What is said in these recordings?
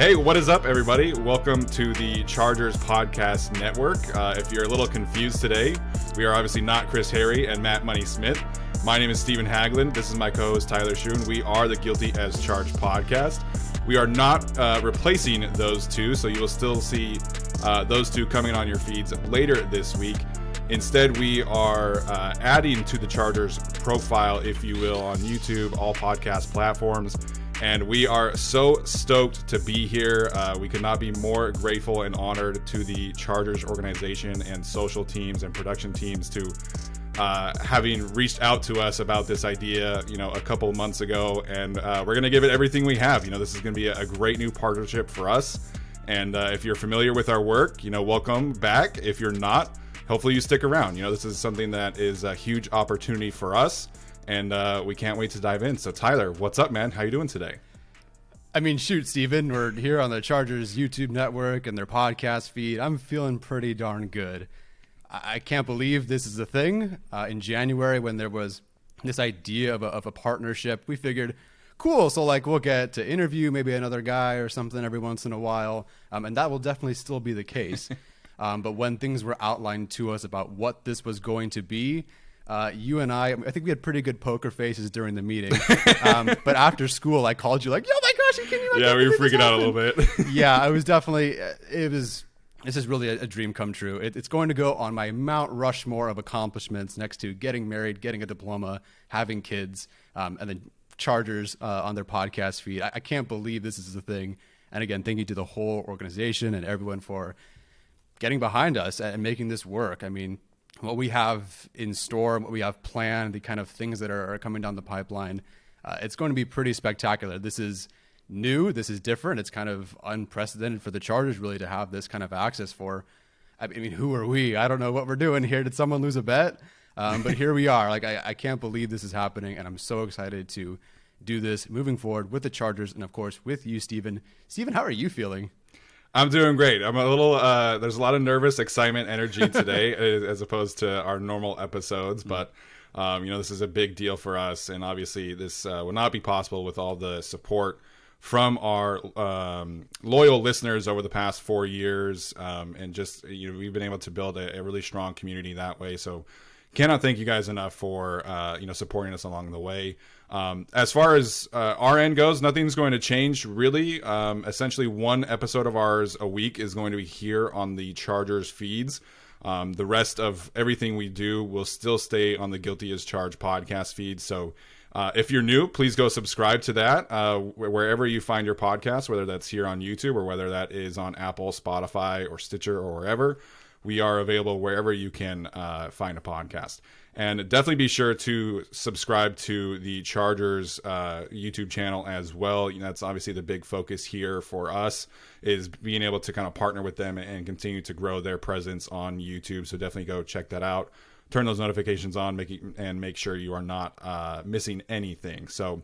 Hey, what is up, everybody? Welcome to the Chargers Podcast Network. If you're a little confused today, we are obviously not Chris Harry and Matt Money Smith. My name is Stephen Haglund. This is my co-host Tyler Schoon. We are the Guilty as Charged podcast. We are not replacing those two, so you will still see those two coming on your feeds later this week. Instead, we are adding to the Chargers profile, if you will, on YouTube, all podcast platforms. And we are so stoked to be here. We could not be more grateful and honored to the Chargers organization and social teams and production teams to having reached out to us about this idea, a couple months ago. And we're going to give it everything we have. This is going to be a great new partnership for us. And if you're familiar with our work, welcome back. If you're not, hopefully you stick around. This is something that is a huge opportunity for us. And we can't wait to dive in. So, Tyler, what's up, man? How you doing today? I mean, shoot, Steven, we're here on the Chargers YouTube network and their podcast feed. I'm feeling pretty darn good. I can't believe this is a thing. In January, when there was this idea of a partnership, we figured, cool, so we'll get to interview maybe another guy or something every once in a while. And that will definitely still be the case. But when things were outlined to us about what this was going to be, you and I think we had pretty good poker faces during the meeting. But after school, I called you oh my gosh, can you? Yeah, we were freaking out a little bit. Yeah, I was definitely, this is really a dream come true. It's going to go on my Mount Rushmore of accomplishments next to getting married, getting a diploma, having kids, and then Chargers on their podcast feed. I can't believe this is a thing. And again, thank you to the whole organization and everyone for getting behind us and making this work. I mean, what we have in store, what we have planned, the kind of things that are coming down the pipeline, it's going to be pretty spectacular. This is new. This is different. It's kind of unprecedented for the Chargers really to have this kind of access for. I mean, who are we? I don't know what we're doing here. Did someone lose a bet? But here we are. I can't believe this is happening, and I'm so excited to do this moving forward with the Chargers and, of course, with you, Steven. Steven, how are you feeling? I'm doing great. I'm a little, there's a lot of nervous excitement energy today as opposed to our normal episodes. But, this is a big deal for us. And obviously this would not be possible with all the support from our loyal listeners over the past 4 years. And just, we've been able to build a really strong community that way. So cannot thank you guys enough for, supporting us along the way. As far as our end goes, nothing's going to change really. Essentially one episode of ours a week is going to be here on the Chargers feeds. The rest of everything we do will still stay on the Guilty as Charged podcast feed. So if you're new, please go subscribe to that wherever you find your podcast, whether that's here on YouTube or whether that is on Apple, Spotify, or Stitcher or wherever. We are available wherever you can find a podcast. And definitely be sure to subscribe to the Chargers YouTube channel as well. That's obviously the big focus here for us, is being able to kind of partner with them and continue to grow their presence on YouTube. So definitely go check that out. Turn those notifications on, make sure you are not missing anything. So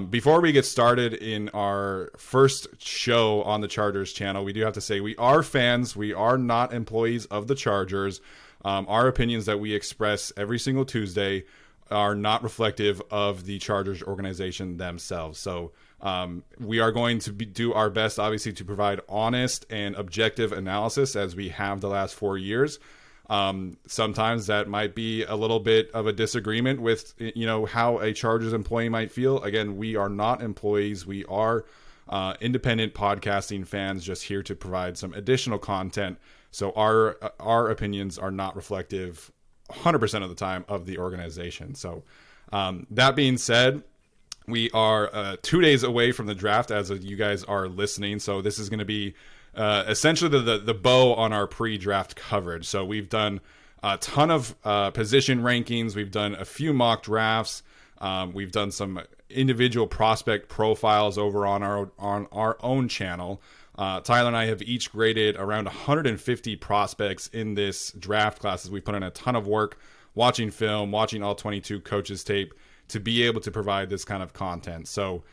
before we get started in our first show on the Chargers channel, we do have to say we are fans. We are not employees of the Chargers. Our opinions that we express every single Tuesday are not reflective of the Chargers organization themselves. So we are going to do our best, obviously, to provide honest and objective analysis as we have the last 4 years. Sometimes that might be a little bit of a disagreement with, how a Chargers employee might feel. Again, we are not employees. We are independent podcasting fans just here to provide some additional content. So our opinions are not reflective 100% of the time of the organization. So that being said, we are 2 days away from the draft as you guys are listening. So this is going to be essentially the bow on our pre-draft coverage. So we've done a ton of position rankings. We've done a few mock drafts. We've done some individual prospect profiles over on our own channel. Tyler and I have each graded around 150 prospects in this draft class as we put in a ton of work watching film, watching all 22 coaches tape to be able to provide this kind of content. So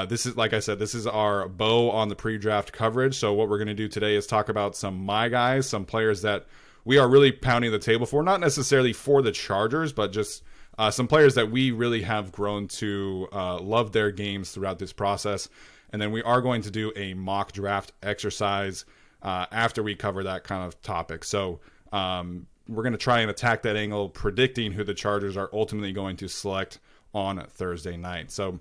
this is, like I said, this is our bow on the pre-draft coverage. So what we're going to do today is talk about some my guys, some players that we are really pounding the table for, not necessarily for the Chargers, but just some players that we really have grown to love their games throughout this process. And then we are going to do a mock draft exercise after we cover that kind of topic. So we're going to try and attack that angle, predicting who the Chargers are ultimately going to select on Thursday night. So,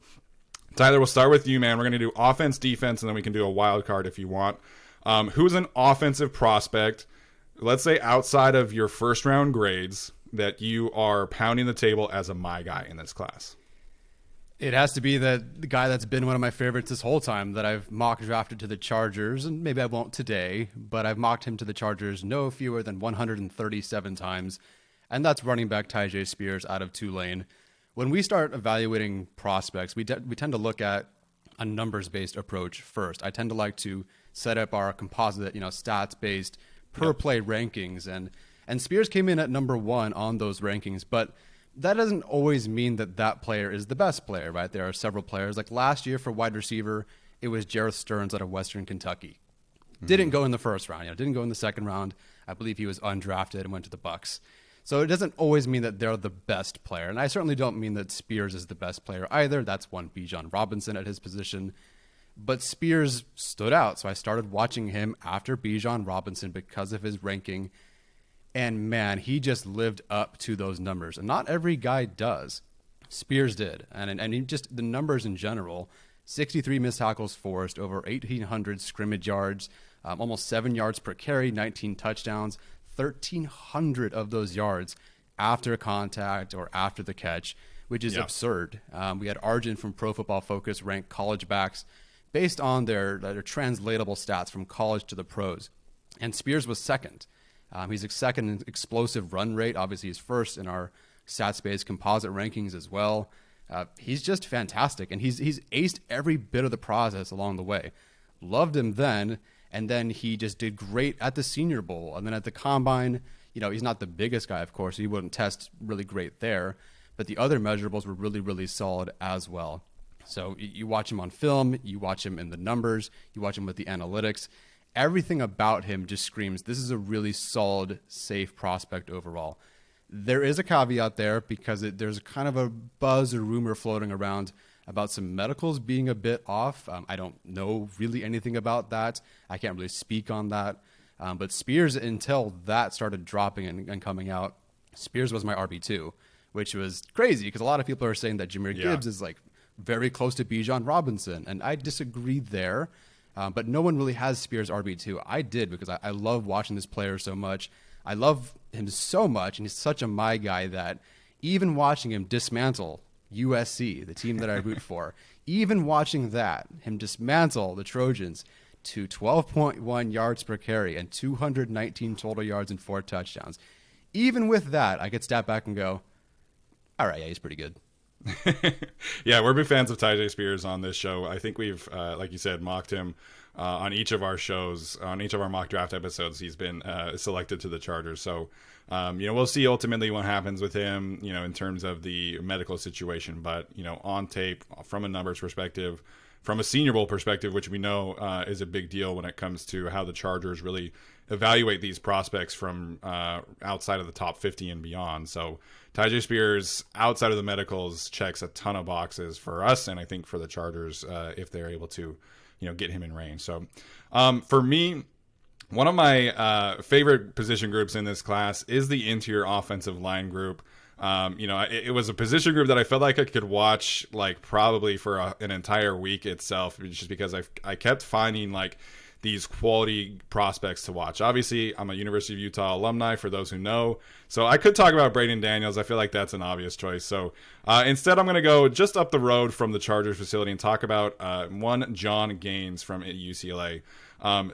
Tyler, we'll start with you, man. We're going to do offense, defense, and then we can do a wild card if you want. Who's an offensive prospect, let's say outside of your first round grades, that you are pounding the table as a my guy in this class? It has to be the guy that's been one of my favorites this whole time, that I've mock drafted to the Chargers, and maybe I won't today, but I've mocked him to the Chargers no fewer than 137 times, and that's running back Tyjae Spears out of Tulane. When we start evaluating prospects, we tend to look at a numbers-based approach first. I tend to like to set up our composite, stats-based per-play rankings, and Spears came in at number 1 on those rankings, but that doesn't always mean that player is the best player, right? There are several players. Like last year for wide receiver, it was Jareth Stearns out of Western Kentucky. Didn't go in the first round, didn't go in the second round. I believe he was undrafted and went to the Bucs. So it doesn't always mean that they're the best player. And I certainly don't mean that Spears is the best player either. That's one Bijan Robinson at his position. But Spears stood out, so I started watching him after Bijan Robinson because of his ranking. And man, he just lived up to those numbers. And not every guy does. Spears did. And he just, the numbers in general, 63 missed tackles forced, over 1,800 scrimmage yards, almost 7 yards per carry, 19 touchdowns, 1,300 of those yards after contact or after the catch, which is absurd. We had Arjun from Pro Football Focus rank college backs based on their translatable stats from college to the pros. And Spears was second. He's second in explosive run rate. Obviously, he's first in our stats-based composite rankings as well. He's just fantastic, and he's aced every bit of the process along the way. Loved him then, and then he just did great at the Senior Bowl. And then at the Combine, he's not the biggest guy, of course. So he wouldn't test really great there, but the other measurables were really, really solid as well. So you watch him on film, you watch him in the numbers, you watch him with the analytics. Everything about him just screams, this is a really solid, safe prospect overall. There is a caveat there because there's kind of a buzz or rumor floating around about some medicals being a bit off. I don't know really anything about that. I can't really speak on that. But Spears, until that started dropping and coming out, Spears was my RB2, which was crazy because a lot of people are saying that Jahmyr Gibbs is like very close to Bijan Robinson. And I disagree there. But no one really has Spears RB2. I did because I love watching this player so much. I love him so much, and he's such a my guy that even watching him dismantle USC, the team that I root for, even watching him dismantle the Trojans to 12.1 yards per carry and 219 total yards and 4 touchdowns. Even with that, I could step back and go, all right, yeah, he's pretty good. Yeah, we're big fans of Tyjae Spears on this show. I think we've, like you said, mocked him on each of our shows, on each of our mock draft episodes. He's been selected to the Chargers. So, we'll see ultimately what happens with him, in terms of the medical situation. But, on tape, from a numbers perspective, from a Senior Bowl perspective, which we know is a big deal when it comes to how the Chargers really evaluate these prospects from outside of the top 50 and beyond. So Tyjae Spears, outside of the medicals, checks a ton of boxes for us, and I think for the Chargers if they're able to, get him in range. So for me, one of my favorite position groups in this class is the interior offensive line group. It was a position group that I felt like I could watch like probably for an entire week itself, just because I kept finding these quality prospects to watch. Obviously, I'm a University of Utah alumni, for those who know. So I could talk about Braden Daniels. I feel like that's an obvious choice. So instead, I'm going to go just up the road from the Chargers facility and talk about one John Gaines from UCLA.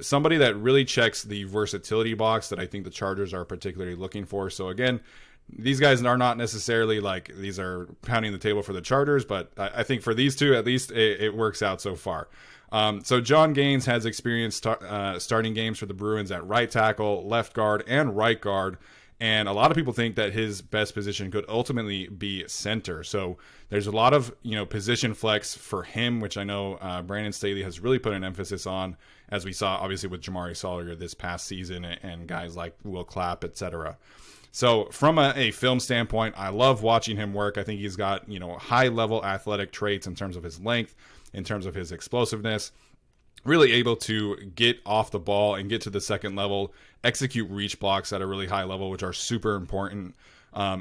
Somebody that really checks the versatility box that I think the Chargers are particularly looking for. So again, these guys are not necessarily these are pounding the table for the Chargers, but I think for these two, at least, it works out so far. So John Gaines has experience starting games for the Bruins at right tackle, left guard, and right guard. And a lot of people think that his best position could ultimately be center. So there's a lot of position flex for him, which I know Brandon Staley has really put an emphasis on, as we saw obviously with Jamari Salyer this past season and guys like Will Clapp, etc. So from a film standpoint, I love watching him work. I think he's got high level athletic traits in terms of his length, in terms of his explosiveness. Really able to get off the ball and get to the second level, execute reach blocks at a really high level, which are super important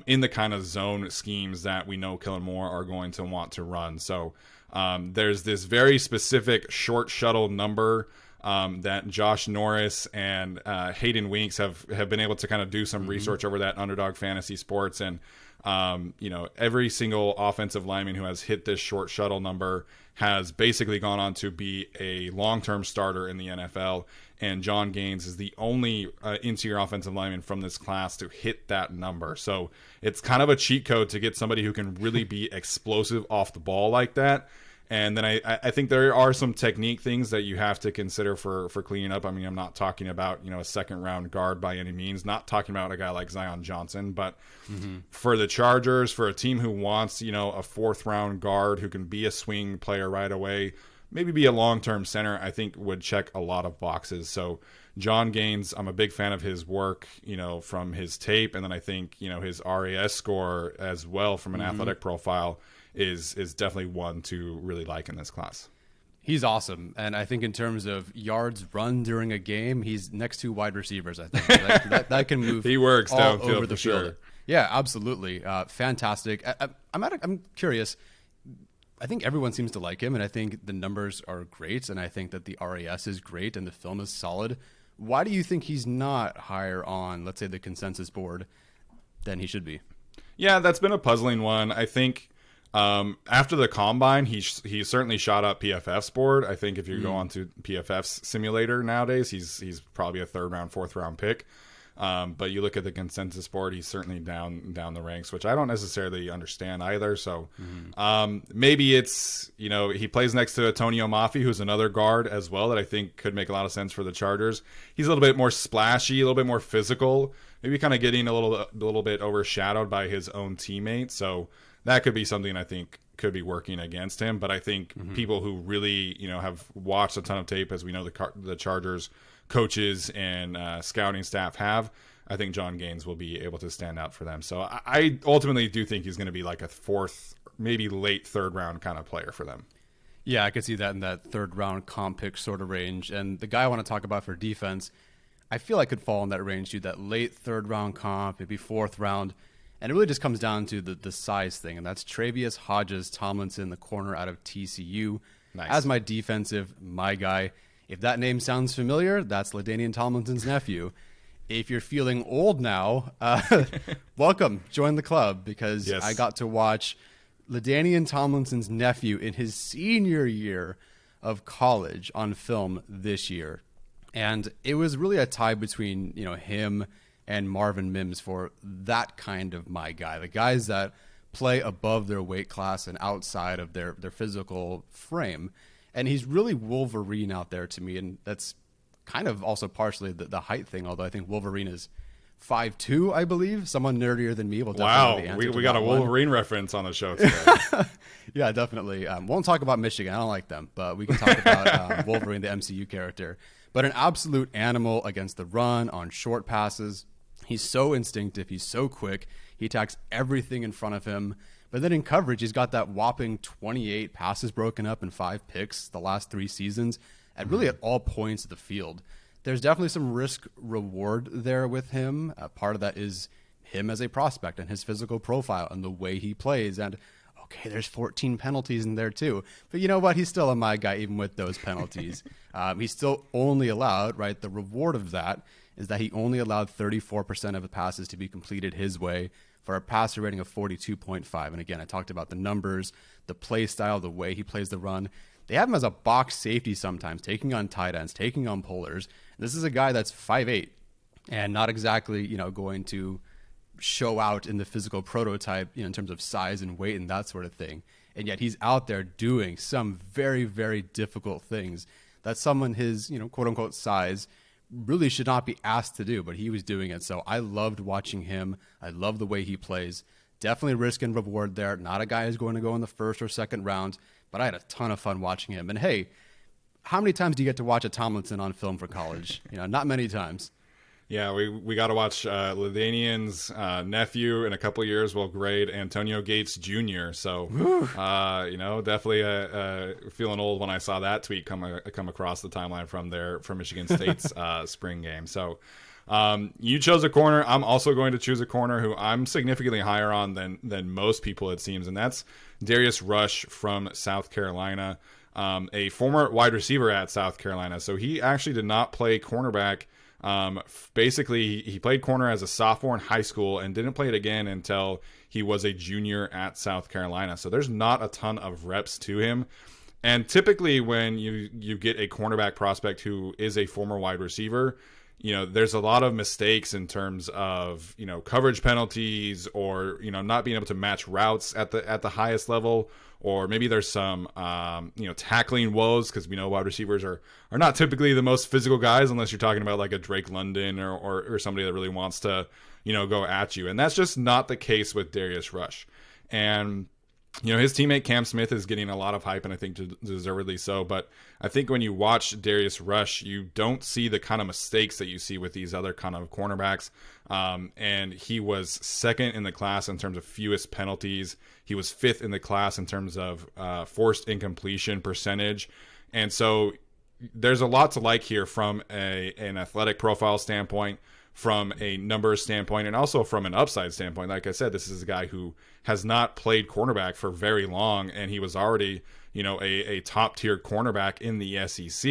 in the kind of zone schemes that we know Kellen Moore are going to want to run. So there's this very specific short shuttle number that Josh Norris and Hayden Winks have been able to kind of do some research over that Underdog Fantasy Sports. And, every single offensive lineman who has hit this short shuttle number has basically gone on to be a long-term starter in the NFL. And John Gaines is the only interior offensive lineman from this class to hit that number. So it's kind of a cheat code to get somebody who can really be explosive off the ball like that. And then I think there are some technique things that you have to consider for cleaning up. I mean, I'm not talking about, a second round guard by any means, not talking about a guy like Zion Johnson, but for the Chargers, for a team who wants, a fourth round guard who can be a swing player right away, maybe be a long-term center, I think would check a lot of boxes. So John Gaines, I'm a big fan of his work, from his tape. And then I think, his RAS score as well from an athletic profile is definitely one to really like in this class. He's awesome. And I think in terms of yards run during a game, he's next to wide receivers, I think. that can move he works all downfield over the for sure. field. Yeah, absolutely. Fantastic. I'm curious. I think everyone seems to like him, and I think the numbers are great, and I think that the RAS is great, and the film is solid. Why do you think he's not higher on, let's say, the consensus board than he should be? Yeah, that's been a puzzling one. I think after the combine, he certainly shot up PFF's board. I think if you go on to PFF's simulator nowadays, he's probably a third round, fourth round pick. But you look at the consensus board, he's certainly down the ranks, which I don't necessarily understand either. So maybe it's, he plays next to Antonio Mafi, who's another guard as well that I think could make a lot of sense for the Chargers. He's a little bit more splashy, a little bit more physical, maybe kind of getting a little bit overshadowed by his own teammates. So that could be something I think could be working against him. But I think people who really, have watched a ton of tape, as we know the Chargers coaches and scouting staff have, I think John Gaines will be able to stand out for them. So I ultimately do think he's going to be like a fourth, maybe late third round kind of player for them. Yeah, I could see that in that third round comp pick sort of range. And the guy I want to talk about for defense, I feel I could fall in that range too, that late third round comp, maybe fourth round. And it really just comes down to the size thing, and that's Travius Hodges Tomlinson, the corner out of TCU. Nice. As my defensive, my guy. If that name sounds familiar, that's LaDainian Tomlinson's nephew. If you're feeling old now, welcome, join the club, because yes. I got to watch LaDainian Tomlinson's nephew in his senior year of college on film this year. And it was really a tie between, him and Marvin Mims for that kind of my guy, the guys that play above their weight class and outside of their physical frame. And he's really Wolverine out there to me, and that's kind of also partially the height thing, although I think Wolverine is 5'2", I believe. Someone nerdier than me will definitely Wow, answer we got a Wolverine reference on the show today. Yeah, definitely. Won't talk about Michigan. I don't like them, but we can talk about Wolverine, the MCU character. But an absolute animal against the run, on short passes. He's so instinctive. He's so quick. He attacks everything in front of him. But then in coverage, he's got that whopping 28 passes broken up and 5 picks the last 3 seasons, and really at all points of the field. There's definitely some risk reward there with him. Part of that is him as a prospect and his physical profile and the way he plays. And okay, there's 14 penalties in there too. But you know what? He's still a my guy even with those penalties. He's still only allowed, right? The reward of that is that he only allowed 34% of the passes to be completed his way for a passer rating of 42.5. And again, I talked about the numbers, the play style, the way he plays the run. They have him as a box safety sometimes, taking on tight ends, taking on pullers. This is a guy that's 5'8", and not exactly, going to show out in the physical prototype, in terms of size and weight and that sort of thing. And yet he's out there doing some very, very difficult things that someone his, quote unquote size really should not be asked to do, but he was doing it. So I loved watching him. I love the way he plays. Definitely risk and reward there. Not a guy who's going to go in the first or second round, but I had a ton of fun watching him. And hey, how many times do you get to watch a Tomlinson on film for college? Not many times. Yeah, we got to watch Ladainian's nephew in a couple years will grade Antonio Gates Jr. So, definitely feeling old when I saw that tweet come across the timeline from Michigan State's spring game. So, you chose a corner. I'm also going to choose a corner who I'm significantly higher on than most people, it seems, and that's Darius Rush from South Carolina, a former wide receiver at South Carolina. So he actually did not play cornerback. Basically, he played corner as a sophomore in high school and didn't play it again until he was a junior at South Carolina. So there's not a ton of reps to him. And typically when you get a cornerback prospect who is a former wide receiver, there's a lot of mistakes in terms of, coverage penalties or, not being able to match routes at the highest level, or maybe there's some, tackling woes, because we know wide receivers are not typically the most physical guys unless you're talking about like a Drake London or somebody that really wants to, go at you. And that's just not the case with Darius Rush. And his teammate Cam Smith is getting a lot of hype, and I think deservedly so. But I think when you watch Darius Rush, you don't see the kind of mistakes that you see with these other kind of cornerbacks. And he was second in the class in terms of fewest penalties. He was fifth in the class in terms of forced incompletion percentage. And so there's a lot to like here from an athletic profile standpoint, from a numbers standpoint, and also from an upside standpoint. Like I said, this is a guy who has not played cornerback for very long, and he was already, a top tier cornerback in the SEC.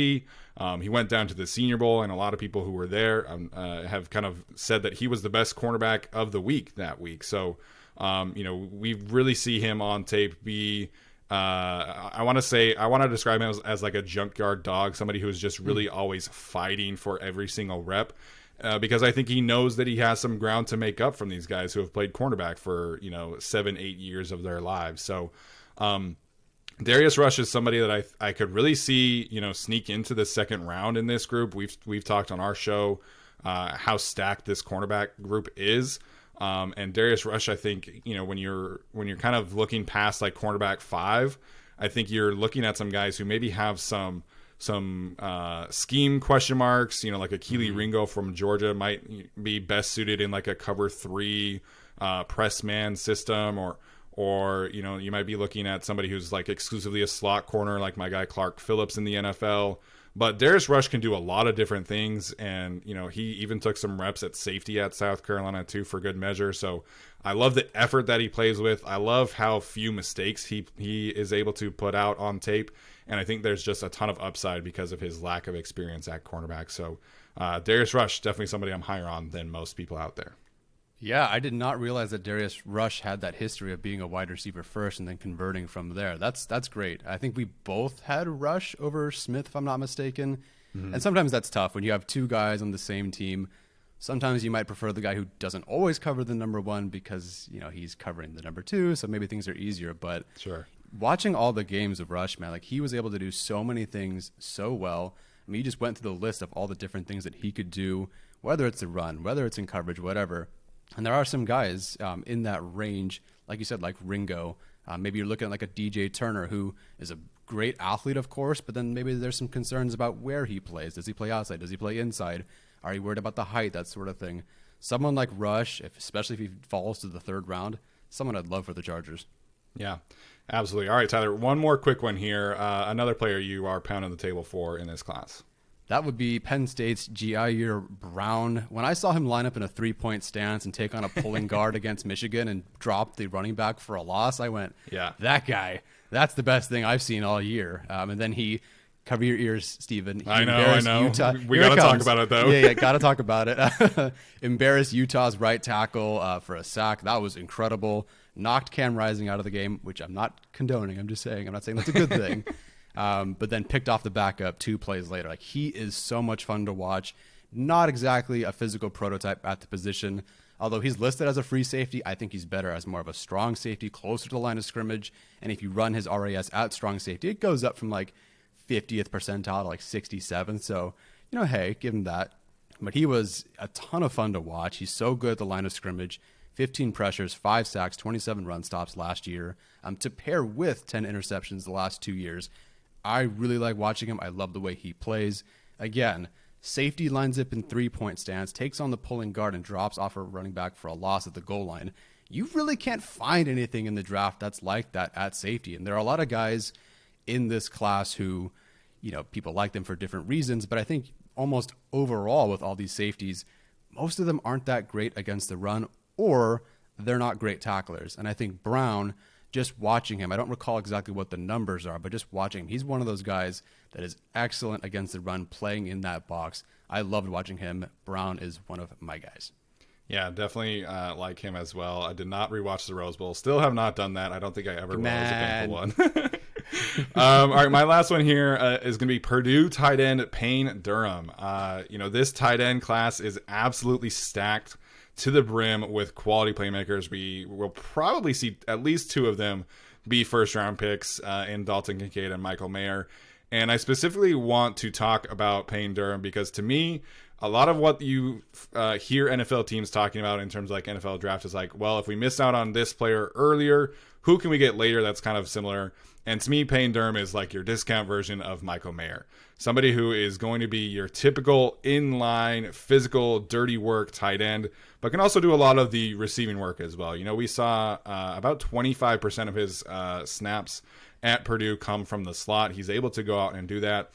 He went down to the Senior Bowl, and a lot of people who were there have kind of said that he was the best cornerback of the week that week. So, we really see him on tape be, I want to describe him as like a junkyard dog, somebody who is just really always fighting for every single rep. Because I think he knows that he has some ground to make up from these guys who have played cornerback for 7-8 years of their lives. So Darius Rush is somebody that I could really see sneak into the second round in this group. We've talked on our show how stacked this cornerback group is, and Darius Rush, I think when you're kind of looking past like cornerback 5, I think you're looking at some guys who maybe have some scheme question marks, like a Keely Ringo from Georgia might be best suited in like a cover 3 press man system, or you might be looking at somebody who's like exclusively a slot corner, like my guy Clark Phillips in the NFL. But Darius Rush can do a lot of different things, and he even took some reps at safety at South Carolina too, for good measure. So I love the effort that he plays with. I love how few mistakes he is able to put out on tape. And I think there's just a ton of upside because of his lack of experience at cornerback. So Darius Rush, definitely somebody I'm higher on than most people out there. Yeah, I did not realize that Darius Rush had that history of being a wide receiver first and then converting from there. That's great. I think we both had Rush over Smith, if I'm not mistaken. Mm-hmm. And sometimes that's tough when you have two guys on the same team. Sometimes you might prefer the guy who doesn't always cover the number 1 because, he's covering the number 2, so maybe things are easier. But sure, watching all the games of Rush, man, like he was able to do so many things so well. I mean, you just went through the list of all the different things that he could do, whether it's a run, whether it's in coverage, whatever. And there are some guys in that range, like you said, like Ringo. Maybe you're looking at like a DJ Turner, who is a great athlete, of course, but then maybe there's some concerns about where he plays. Does he play outside? Does he play inside? Are you worried about the height? That sort of thing. Someone like Rush, especially if he falls to the 3rd round, someone I'd love for the Chargers. Yeah, absolutely. All right, Tyler, one more quick one here. Another player you are pounding the table for in this class. That would be Penn State's Jair Brown. When I saw him line up in a 3-point stance and take on a pulling guard against Michigan and drop the running back for a loss, I went, yeah, that guy, that's the best thing I've seen all year. And then he, cover your ears, Steven. I know. Utah. We got to talk about it, though. Yeah, got to talk about it. Embarrassed Utah's right tackle for a sack. That was incredible. Knocked Cam Rising out of the game, which I'm not condoning. I'm just saying. I'm not saying that's a good thing. But then picked off the backup 2 plays later. Like, he is so much fun to watch. Not exactly a physical prototype at the position. Although he's listed as a free safety, I think he's better as more of a strong safety, closer to the line of scrimmage. And if you run his RAS at strong safety, it goes up from like 50th percentile to like 67th. So, hey, give him that. But he was a ton of fun to watch. He's so good at the line of scrimmage. 15 pressures, 5 sacks, 27 run stops last year. To pair with 10 interceptions the last 2 years. I really like watching him. I love the way he plays. Again, Safety lines up in 3-point stance, takes on the pulling guard, and drops off a running back for a loss at the goal line. You really can't find anything in the draft that's like that at safety. And there are a lot of guys in this class who, people like them for different reasons, but I think almost overall with all these safeties, most of them aren't that great against the run, or they're not great tacklers. And I think Brown, just watching him, I don't recall exactly what the numbers are, but just watching him, he's one of those guys that is excellent against the run, playing in that box. I loved watching him. Brown is one of my guys. Yeah, definitely like him as well. I did not rewatch the Rose Bowl. Still have not done that. I don't think I ever will. It was a painful one. All right, my last one here is going to be Purdue tight end Payne Durham. This tight end class is absolutely stacked to the brim with quality playmakers. We will probably see at least 2 of them be first-round picks in Dalton Kincaid and Michael Mayer. And I specifically want to talk about Payne Durham because, to me, a lot of what you hear NFL teams talking about in terms of like NFL draft is like, well, if we miss out on this player earlier, who can we get later that's kind of similar? And to me, Payne Durham is like your discount version of Michael Mayer. Somebody who is going to be your typical inline, physical, dirty work tight end, but can also do a lot of the receiving work as well. We saw about 25% of his snaps at Purdue come from the slot. He's able to go out and do that.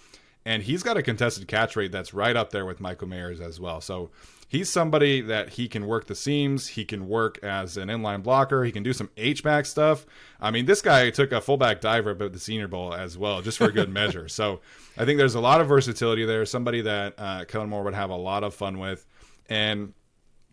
And he's got a contested catch rate that's right up there with Michael Mayer's as well. So he's somebody that he can work the seams. He can work as an inline blocker. He can do some H-back stuff. I mean, this guy took a fullback dive rip at the Senior Bowl as well, just for good measure. So I think there's a lot of versatility there. Somebody that Kellen Moore would have a lot of fun with. And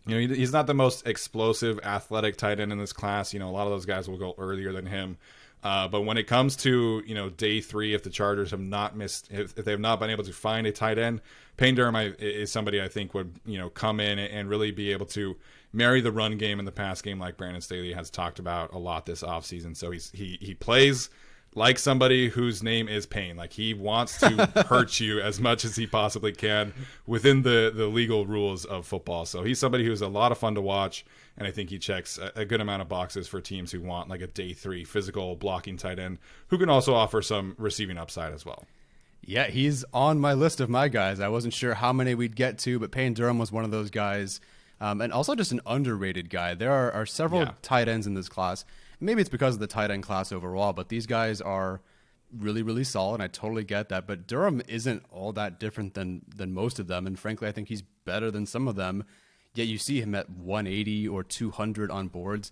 he's not the most explosive, athletic tight end in this class. A lot of those guys will go earlier than him. But when it comes to, day 3, if the Chargers have not if they have not been able to find a tight end, Payne Durham is somebody I think would, come in and really be able to marry the run game and the pass game like Brandon Staley has talked about a lot this offseason. So he plays like somebody whose name is Payne. Like, he wants to hurt you as much as he possibly can within the legal rules of football. So he's somebody who's a lot of fun to watch, and I think he checks a good amount of boxes for teams who want like a day 3 physical blocking tight end who can also offer some receiving upside as well. Yeah, he's on my list of my guys. I wasn't sure how many we'd get to, but Payne Durham was one of those guys. And also just an underrated guy. There are several tight ends in this class. Maybe it's because of the tight end class overall, but these guys are really, really solid, and I totally get that. But Durham isn't all that different than most of them, and frankly, I think he's better than some of them. Yet you see him at 180 or 200 on boards,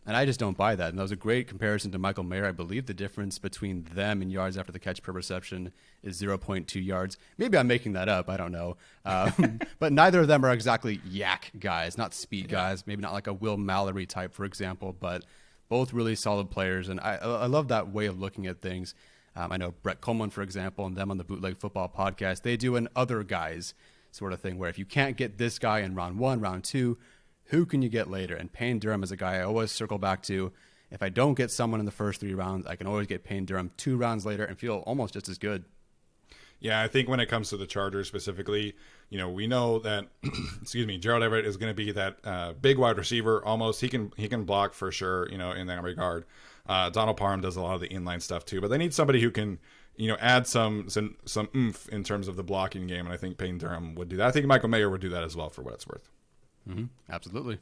and I just don't buy that. And that was a great comparison to Michael Mayer. I believe the difference between them in yards after the catch per reception is 0.2 yards. Maybe I'm making that up. I don't know. But neither of them are exactly yak guys, not speed guys. Maybe not like a Will Mallory type, for example, but both really solid players, and I love that way of looking at things. I know Brett Coleman, for example, and them on the Bootleg Football podcast, they do an other guys sort of thing where if you can't get this guy in round 1, round 2, who can you get later? And Payne Durham is a guy I always circle back to. If I don't get someone in the first 3 rounds, I can always get Payne Durham 2 rounds later and feel almost just as good. Yeah, I think when it comes to the Chargers specifically, we know that, Gerald Everett is going to be that big wide receiver almost. He can block for sure, in that regard. Donald Parham does a lot of the inline stuff too, but they need somebody who can, add some oomph in terms of the blocking game, and I think Payne Durham would do that. I think Michael Mayer would do that as well, for what it's worth. Mm-hmm. Absolutely.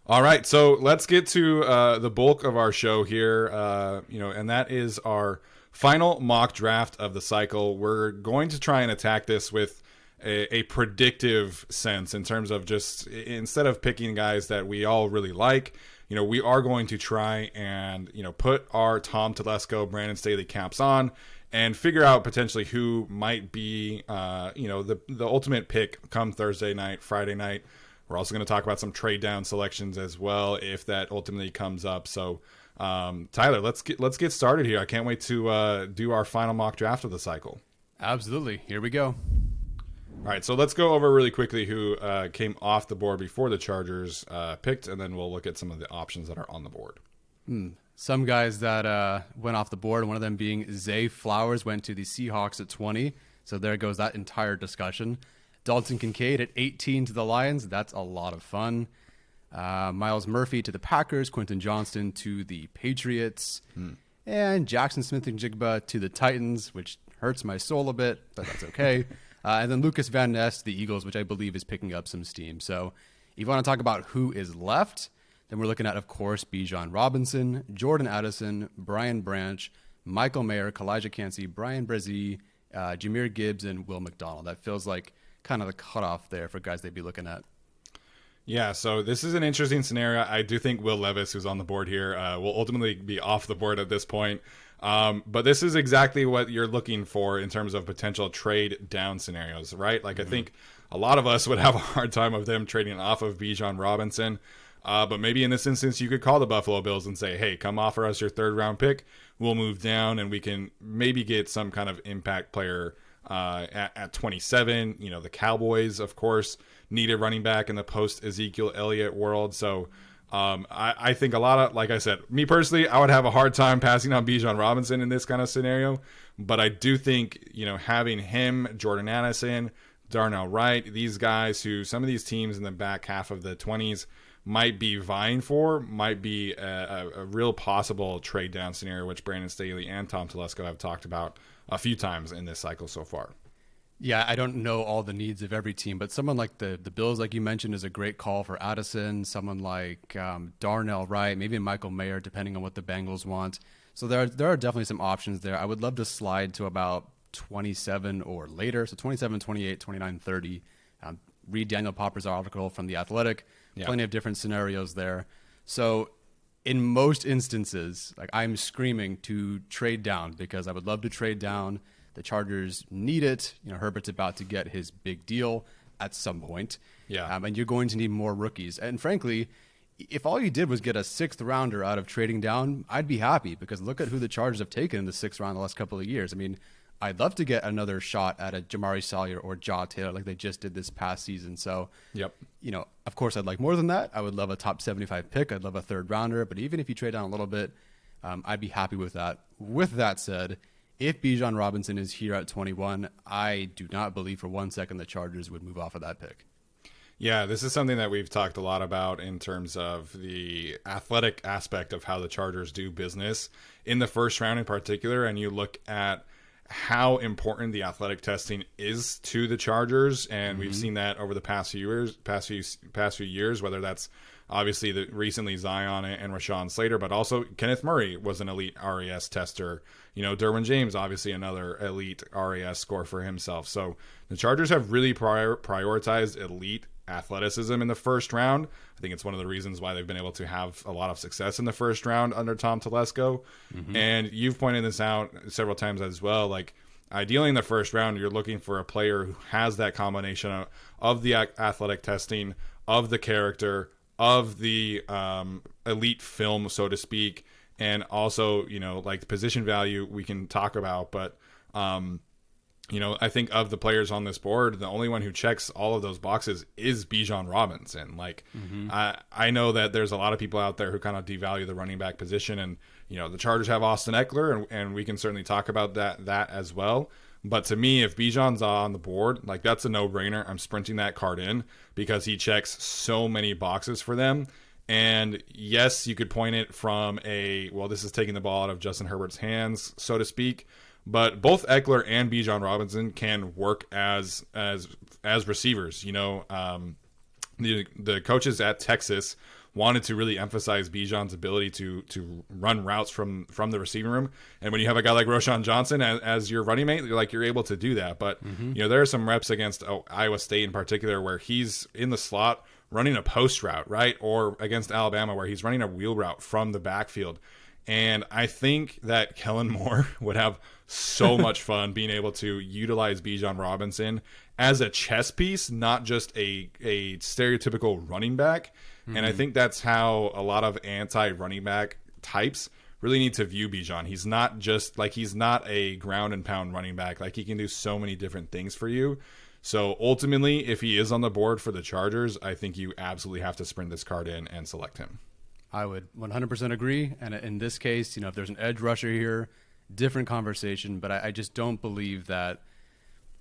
All right, so let's get to the bulk of our show here, and that is our final mock draft of the cycle. We're going to try and attack this with a predictive sense in terms of just, instead of picking guys that we all really like, we are going to try and, put our Tom Telesco, Brandon Staley caps on and figure out potentially who might be, the ultimate pick come Thursday night, Friday night. We're also going to talk about some trade down selections as well, if that ultimately comes up. So, Tyler, let's get started here. I can't wait to do our final mock draft of the cycle. Absolutely. Here we go. All right, so let's go over really quickly who came off the board before the Chargers picked, and then we'll look at some of the options that are on the board. Some guys that went off the board, one of them being Zay Flowers, went to the Seahawks at 20. So there goes that entire discussion. Dalton Kincaid at 18 to the Lions. That's a lot of fun. Miles Murphy to the Packers. Quentin Johnston to the Patriots. And Jackson Smith-Njigba to the Titans, which hurts my soul a bit, but that's okay. And then Lucas Van Ness, the Eagles, which I believe is picking up some steam. So if you want to talk about who is left, then we're looking at, of course, Bijan Robinson, Jordan Addison, Brian Branch, Michael Mayer, Kalijah Cansey, Brian Brzee, Jahmyr Gibbs, and Will McDonald. That feels like kind of the cutoff there for guys they'd be looking at. Yeah, so this is an interesting scenario. I do think Will Levis, who's on the board here, will ultimately be off the board at this point. But this is exactly what you're looking for in terms of potential trade down scenarios, right? Like, I think a lot of us would have a hard time of them trading off of Bijan Robinson. But maybe in this instance, you could call the Buffalo Bills and say, hey, come offer us your third-round pick. We'll move down, and we can maybe get some kind of impact player at 27. You know, the Cowboys, of course, need a running back in the post-Ezekiel Elliott world. So I think a lot of, like I said, me personally, I would have a hard time passing on Bijan Robinson in this kind of scenario. But I do think, you know, having him, Jordan Addison, Darnell Wright, these guys who some of these teams in the back half of the 20s might be vying for, might be a real possible trade down scenario, which Brandon Staley and Tom Telesco have talked about a few times in this cycle so far. Yeah, I don't know all the needs of every team, but someone like the Bills, like you mentioned, is a great call for Addison. Someone like Darnell Wright, maybe Michael Mayer, depending on what the Bengals want. So there are definitely some options there. I would love to slide to about 27 or later, so 27, 28, 29, 30. Read Daniel Popper's article from The Athletic. Yeah. Plenty of different scenarios there. So in most instances, like, I'm screaming to trade down because I would love to trade down. The Chargers need it. You know, Herbert's about to get his big deal at some point. Yeah. And you're going to need more rookies. And frankly, if all you did was get a sixth rounder out of trading down, I'd be happy, because look at who the Chargers have taken in the sixth round the last couple of years. I mean, I'd love to get another shot at a Jamari Salyer or Jaw Taylor like they just did this past season. So, yep. You know, of course, I'd like more than that. I would love a top 75 pick. I'd love a third rounder. But even if you trade down a little bit, I'd be happy with that. With that said, if Bijan Robinson is here at 21, I do not believe for 1 second the Chargers would move off of that pick. Yeah, this is something that we've talked a lot about in terms of the athletic aspect of how the Chargers do business in the first round in particular. And you look at how important the athletic testing is to the Chargers, and we've seen that over the past few years, whether that's obviously recently Zion and Rashawn Slater, but also Kenneth Murray was an elite RAS tester. You know, Derwin James, obviously another elite RAS score for himself. So the Chargers have really prioritized elite athleticism in the first round. I think it's one of the reasons why they've been able to have a lot of success in the first round under Tom Telesco. And you've pointed this out several times as well. Like, ideally in the first round, you're looking for a player who has that combination of the athletic testing, of the character, of the elite film, so to speak, and also, you know, like the position value we can talk about. But you know, I think of the players on this board, the only one who checks all of those boxes is Bijan Robinson. Like, I know that there's a lot of people out there who kind of devalue the running back position, and, you know, the Chargers have Austin Eckler, and we can certainly talk about that as well. But to me, if Bijan's on the board, like, that's a no-brainer. I'm sprinting that card in because he checks so many boxes for them. And yes, you could point it from this is taking the ball out of Justin Herbert's hands, so to speak. But both Eckler and Bijan Robinson can work as receivers. You know, the coaches at Texas wanted to really emphasize Bijan's ability to run routes from the receiving room. And when you have a guy like Roschon Johnson as your running mate, you're able to do that. But you know, there are some reps against Iowa State in particular where he's in the slot running a post route, right? Or against Alabama where he's running a wheel route from the backfield. And I think that Kellen Moore would have so much fun being able to utilize Bijan Robinson as a chess piece, not just a stereotypical running back. And I think that's how a lot of anti-running back types really need to view Bijan. He's not a ground and pound running back. Like, he can do so many different things for you. So ultimately, if he is on the board for the Chargers, I think you absolutely have to sprint this card in and select him. I would 100% agree. And in this case, you know, if there's an edge rusher here, different conversation. But I just don't believe that.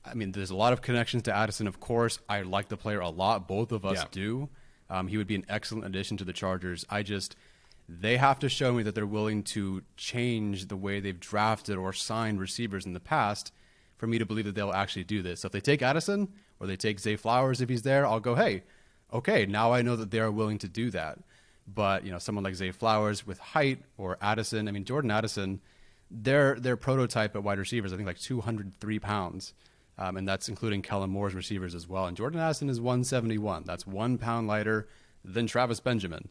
I mean, there's a lot of connections to Addison, of course. I like the player a lot. Both of us do. He would be an excellent addition to the Chargers. They have to show me that they're willing to change the way they've drafted or signed receivers in the past, for me to believe that they'll actually do this. So if they take Addison or they take Zay Flowers if he's there, I'll go, hey, okay, now I know that they are willing to do that. But, someone like Zay Flowers with height or Addison, I mean, Jordan Addison, their prototype at wide receivers, I think like 203 pounds. And that's including Kellen Moore's receivers as well. And Jordan Addison is 171. That's 1 pound lighter than Travis Benjamin.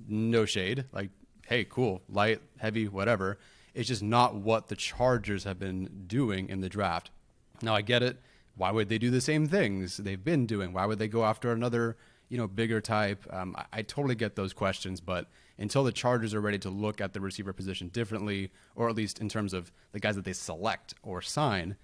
No shade. Like, hey, cool, light, heavy, whatever. It's just not what the Chargers have been doing in the draft. Now, I get it. Why would they do the same things they've been doing? Why would they go after another, bigger type? I totally get those questions, but until the Chargers are ready to look at the receiver position differently, or at least in terms of the guys that they select or sign,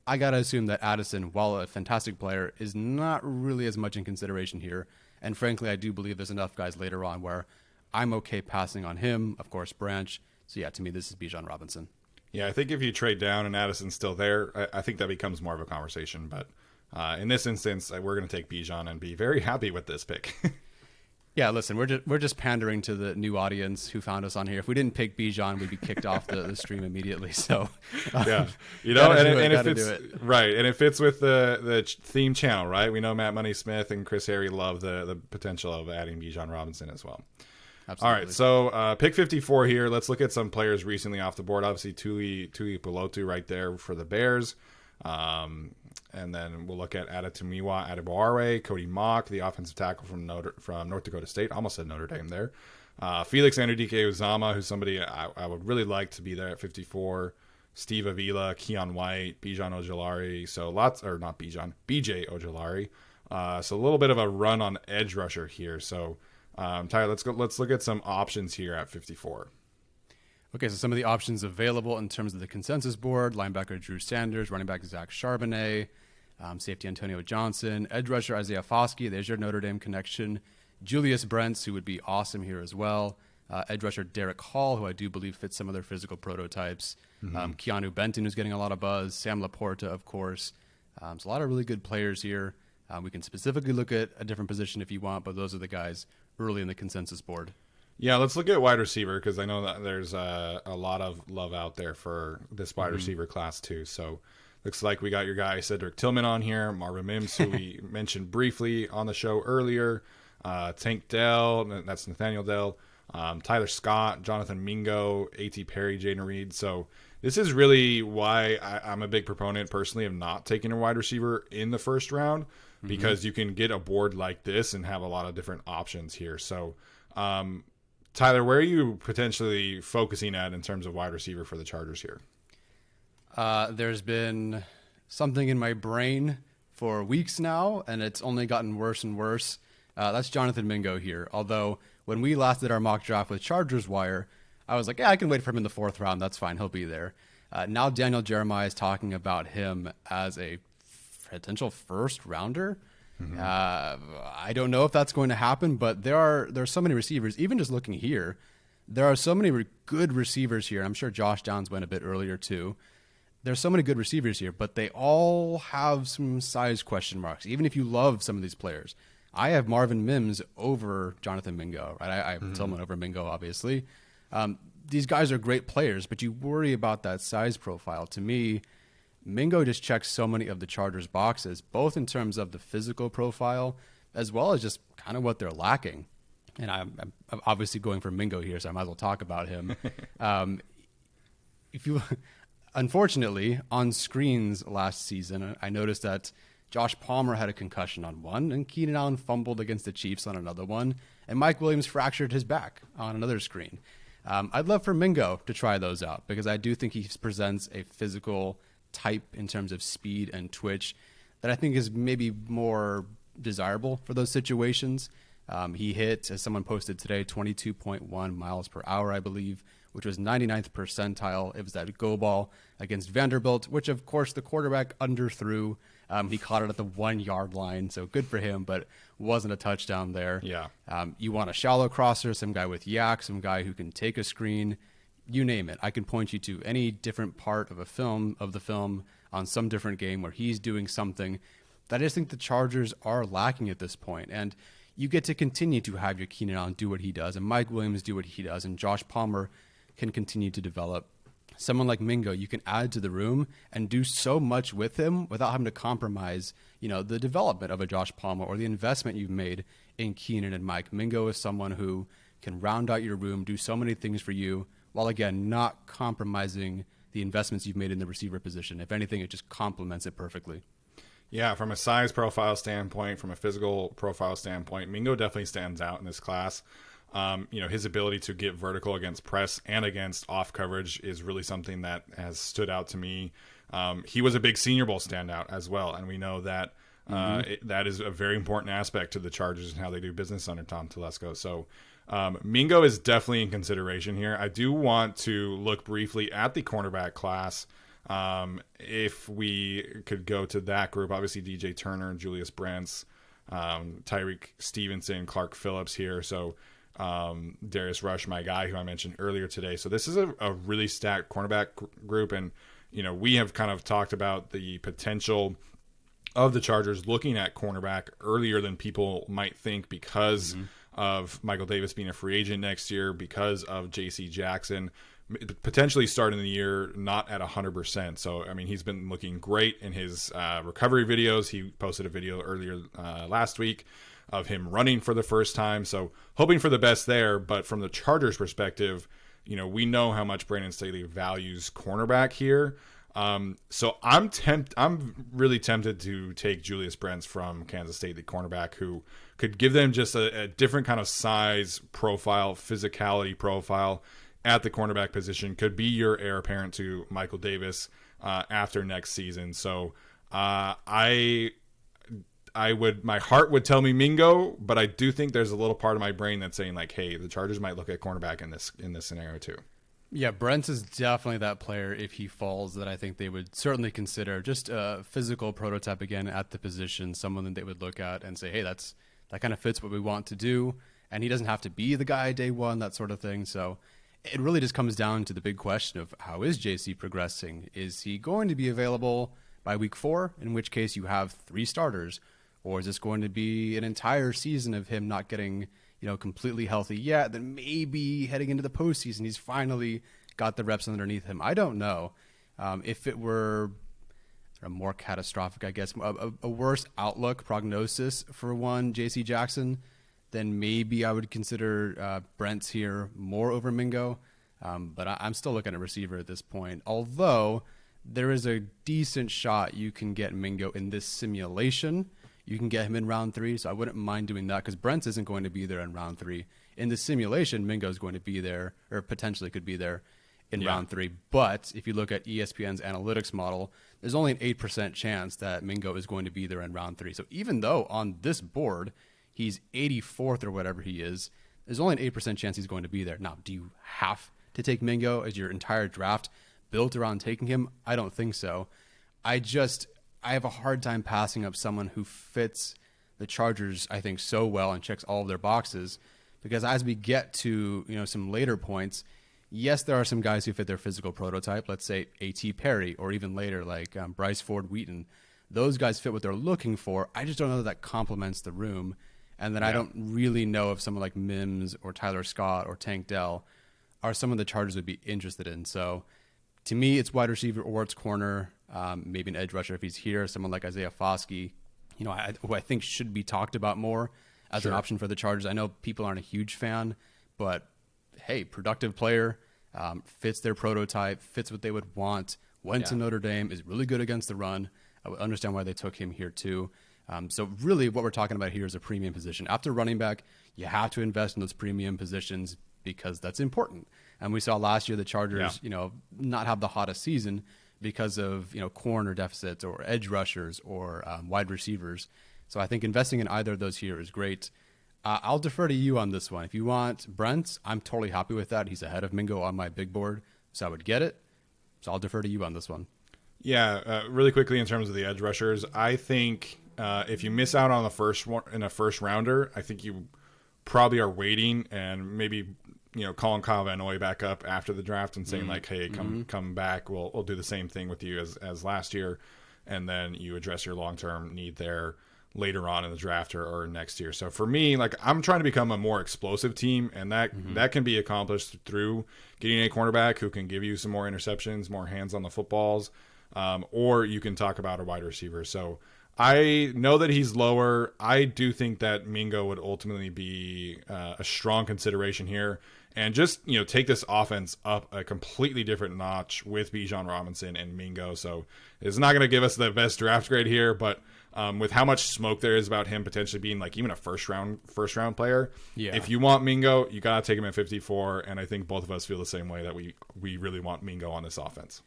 I got to assume that Addison, while a fantastic player, is not really as much in consideration here. And frankly, I do believe there's enough guys later on where I'm okay passing on him, of course, Branch. So yeah, to me, this is Bijan Robinson. Yeah, I think if you trade down and Addison's still there, I think that becomes more of a conversation. But in this instance, we're going to take Bijan and be very happy with this pick. Yeah, listen, we're just pandering to the new audience who found us on here. If we didn't pick Bijan, we'd be kicked off the stream immediately. So yeah, and it fits right, and it fits with the theme channel, right? We know Matt Money Smith and Chris Harry love the potential of adding Bijan Robinson as well. Absolutely. All right, so pick 54 here. Let's look at some players recently off the board. Obviously, Tuli Pelotu right there for the Bears. And then we'll look at Adetomiwa Adebaware, Cody Mock, the offensive tackle from North Dakota State. Almost said Notre Dame there. Felix Anudike-Uzomah, who's somebody I would really like to be there at 54. Steve Avila, Keon White, Bijan Ojulari. So BJ Ojulari. So a little bit of a run on edge rusher here. So Tyler, let's look at some options here at 54. Okay, so some of the options available in terms of the consensus board: linebacker Drew Sanders, running back Zach Charbonnet, safety Antonio Johnson, edge rusher Isaiah Foskey. There's your Notre Dame connection. Julius Brents, who would be awesome here as well. Edge rusher Derek Hall, who I do believe fits some of their physical prototypes. Keanu Benton, who's getting a lot of buzz. Sam Laporta, of course. So a lot of really good players here. We can specifically look at a different position if you want, but those are the guys early in the consensus board. Yeah, let's look at wide receiver because I know that there's a lot of love out there for this wide receiver class too. So looks like we got your guy Cedric Tillman on here, Marvin Mims, who we mentioned briefly on the show earlier, Tank Dell, that's Nathaniel Dell, Tyler Scott, Jonathan Mingo, A.T. Perry, Jaden Reed. So this is really why I'm a big proponent personally of not taking a wide receiver in the first round because you can get a board like this and have a lot of different options here. So Tyler, where are you potentially focusing at in terms of wide receiver for the Chargers here? There's been something in my brain for weeks now, and it's only gotten worse and worse. That's Jonathan Mingo here. Although when we last did our mock draft with Chargers Wire, I was like, yeah, I can wait for him in the 4th round. That's fine. He'll be there. Now Daniel Jeremiah is talking about him as a potential first rounder. I don't know if that's going to happen, but there are so many receivers. Even just looking here, there are so many good receivers here. I'm sure Josh Downs went a bit earlier too. There's so many good receivers here, but they all have some size question marks. Even if you love some of these players, I have Marvin Mims over Jonathan Mingo. Right? I have Tillman over Mingo, obviously. These guys are great players, but you worry about that size profile. To me, Mingo just checks so many of the Chargers' boxes, both in terms of the physical profile as well as just kind of what they're lacking. And I'm obviously going for Mingo here, so I might as well talk about him. Unfortunately, on screens last season, I noticed that Josh Palmer had a concussion on one, and Keenan Allen fumbled against the Chiefs on another one, and Mike Williams fractured his back on another screen. I'd love for Mingo to try those out because I do think he presents a physical type in terms of speed and twitch that I think is maybe more desirable for those situations. He hit, as someone posted today, 22.1 miles per hour, I believe, which was 99th percentile. It was that go ball against Vanderbilt, which of course the quarterback underthrew. He caught it at the 1 yard line, so good for him, but wasn't a touchdown there. Yeah. You want a shallow crosser, some guy with yak, some guy who can take a screen, you name it. I can point you to any different part of the film on some different game where he's doing something that I just think the Chargers are lacking at this point. And you get to continue to have your Keenan Allen do what he does, and Mike Williams do what he does, and Josh Palmer can continue to develop. someone like Mingo, you can add to the room and do so much with him without having to compromise, the development of a Josh Palmer or the investment you've made in Keenan and Mike. Mingo is someone who can round out your room, do so many things for you, while again, not compromising the investments you've made in the receiver position. If anything, it just complements it perfectly. Yeah, from a size profile standpoint, from a physical profile standpoint, Mingo definitely stands out in this class. His ability to get vertical against press and against off coverage is really something that has stood out to me. He was a big Senior Bowl standout as well, and we know that that is a very important aspect to the Chargers and how they do business under Tom Telesco. So Mingo is definitely in consideration here. I do want to look briefly at the cornerback class. If we could go to that group, obviously DJ Turner, Julius Brents, Tyreek Stevenson, Clark Phillips here. So Darius Rush, my guy who I mentioned earlier today. So this is a really stacked cornerback group. And, we have kind of talked about the potential of the Chargers looking at cornerback earlier than people might think because of Michael Davis being a free agent next year, because of J.C. Jackson potentially starting the year not at 100%. So, I mean, he's been looking great in his recovery videos. He posted a video earlier last week of him running for the first time. So hoping for the best there. But from the Chargers perspective, we know how much Brandon Staley values cornerback here. So I'm really tempted to take Julius Brents from Kansas State, the cornerback, who could give them just a different kind of size profile, physicality profile at the cornerback position. Could be your heir apparent to Michael Davis after next season. So my heart would tell me Mingo, but I do think there's a little part of my brain that's saying like, hey, the Chargers might look at cornerback in this scenario too. Yeah, Brents is definitely that player, if he falls, that I think they would certainly consider. Just a physical prototype again at the position, someone that they would look at and say, hey, that kind of fits what we want to do. And he doesn't have to be the guy day one, that sort of thing. So it really just comes down to the big question of how is JC progressing? Is he going to be available by week 4, in which case you have 3 starters? Or is this going to be an entire season of him not getting completely healthy yet? Then maybe heading into the postseason, he's finally got the reps underneath him. I don't know. If it were more catastrophic, I guess, a worse outlook prognosis for one J.C. Jackson, then maybe I would consider Brents here more over Mingo. But I'm still looking at receiver at this point. Although there is a decent shot you can get Mingo in this simulation. You can get him in round 3, so I wouldn't mind doing that because Brents isn't going to be there in round 3. In the simulation, Mingo is going to be there, or potentially could be there in round 3. But if you look at ESPN's analytics model, there's only an 8% chance that Mingo is going to be there in round 3. So even though on this board he's 84th or whatever he is, there's only an 8% chance he's going to be there. Now, do you have to take Mingo as your entire draft built around taking him? I don't think so. I have a hard time passing up someone who fits the Chargers, I think, so well and checks all of their boxes. Because as we get to some later points, yes, there are some guys who fit their physical prototype. Let's say A.T. Perry, or even later like Bryce Ford Wheaton. Those guys fit what they're looking for. I just don't know that complements the room. And then I don't really know if someone like Mims or Tyler Scott or Tank Dell are someone the Chargers would be interested in. So to me, it's wide receiver or it's corner. Maybe an edge rusher if he's here. Someone like Isaiah Foskey, who I think should be talked about more as an option for the Chargers. I know people aren't a huge fan, but hey, productive player, fits their prototype, fits what they would want. Went to Notre Dame, is really good against the run. I would understand why they took him here too. So really what we're talking about here is a premium position. After running back, you have to invest in those premium positions because that's important. And we saw last year the Chargers, not have the hottest season because of corner deficits or edge rushers or wide receivers. So I think investing in either of those here is great. I'll defer to you on this one. If you want Brent, I'm totally happy with that. He's ahead of Mingo on my big board, so I would get it. So I'll defer to you on this one. Yeah, really quickly in terms of the edge rushers, I think if you miss out on the first one in a first rounder, I think you probably are waiting and maybe calling Kyle Van Noy back up after the draft and saying like, hey, come back. We'll do the same thing with you as last year. And then you address your long-term need there. later on in the draft or next year. So for me, like, I'm trying to become a more explosive team, and that can be accomplished through getting a cornerback who can give you some more interceptions, more hands on the footballs, or you can talk about a wide receiver. So I know that he's lower. I do think that Mingo would ultimately be a strong consideration here, and just, you know, take this offense up a completely different notch with Bijan Robinson and Mingo. So it's not going to give us the best draft grade here, but with how much smoke there is about him potentially being like even a first round player, if you want Mingo, you got to take him at 54. And I think both of us feel the same way, that we really want Mingo on this offense.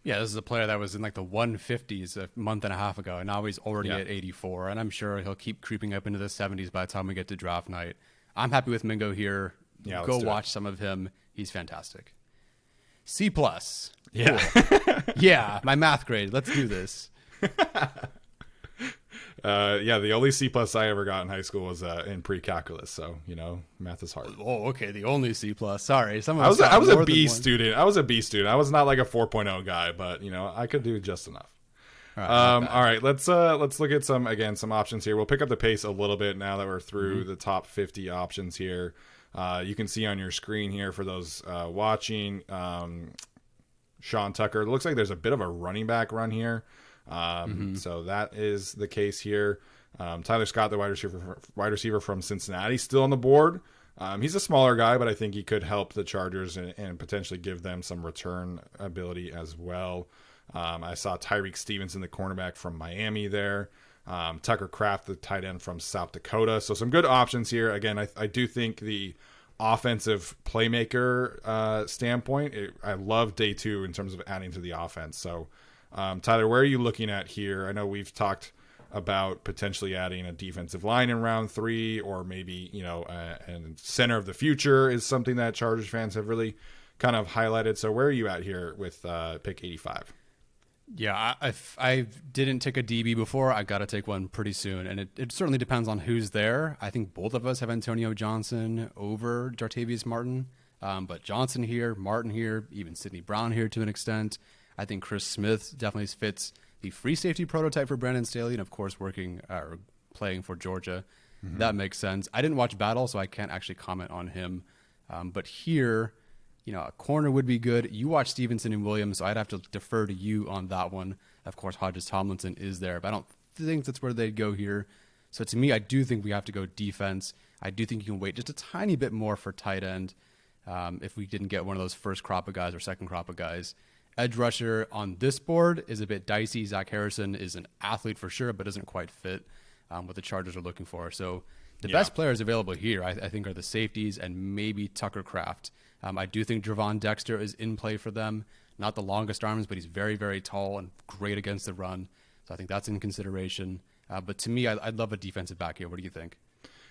Yeah, this is a player that was in like the 150s a month and a half ago, and now he's already at 84, and I'm sure he'll keep creeping up into the 70s by the time we get to draft night. I'm happy with Mingo here. Yeah, go watch some of him. He's fantastic. C+. Yeah. Cool. Yeah, my math grade. Let's do this. The only C+ I ever got in high school was in pre-calculus, so, you know, math is hard. Oh, okay, the only C+. Sorry. I was a B student. I was a B student. I was not like a 4.0 guy, but, you know, I could do just enough. All right, let's look at some options here. We'll pick up the pace a little bit now that we're through the top 50 options here. You can see on your screen here for those watching, Sean Tucker. It looks like there's a bit of a running back run here. So that is the case here. Tyler Scott, the wide receiver from Cincinnati, still on the board. He's a smaller guy, but I think he could help the Chargers and potentially give them some return ability as well. I saw Tyreek Stevenson, the cornerback from Miami there. Tucker Kraft, the tight end from South Dakota. So some good options here. Again, I do think the offensive playmaker standpoint, I love day two in terms of adding to the offense. So Tyler, where are you looking at here? I know we've talked about potentially adding a defensive line in round 3, or maybe, you know, and center of the future is something that Chargers fans have really kind of highlighted. So where are you at here with pick 85? Yeah, I didn't take a DB before. I got to take one pretty soon, and it certainly depends on who's there. I think both of us have Antonio Johnson over Jartavius Martin, but Johnson here, Martin here, even Sidney Brown here to an extent. I think Chris Smith definitely fits the free safety prototype for Brandon Staley, and of course playing for Georgia. That makes sense. I didn't watch Battle, so I can't actually comment on him. But here, you know, a corner would be good. You watch Stevenson and Williams, so I'd have to defer to you on that one. Of course, Hodges Tomlinson is there, but I don't think that's where they'd go here. So to me, I do think we have to go defense. I do think you can wait just a tiny bit more for tight end if we didn't get one of those first crop of guys or second crop of guys. Edge rusher on this board is a bit dicey. Zach Harrison is an athlete for sure, but doesn't quite fit what the Chargers are looking for. So the best players available here, I think, are the safeties and maybe Tucker Kraft. I do think Javon Dexter is in play for them. Not the longest arms, but he's very, very tall and great against the run. So I think that's in consideration. But to me, I'd love a defensive back here. What do you think?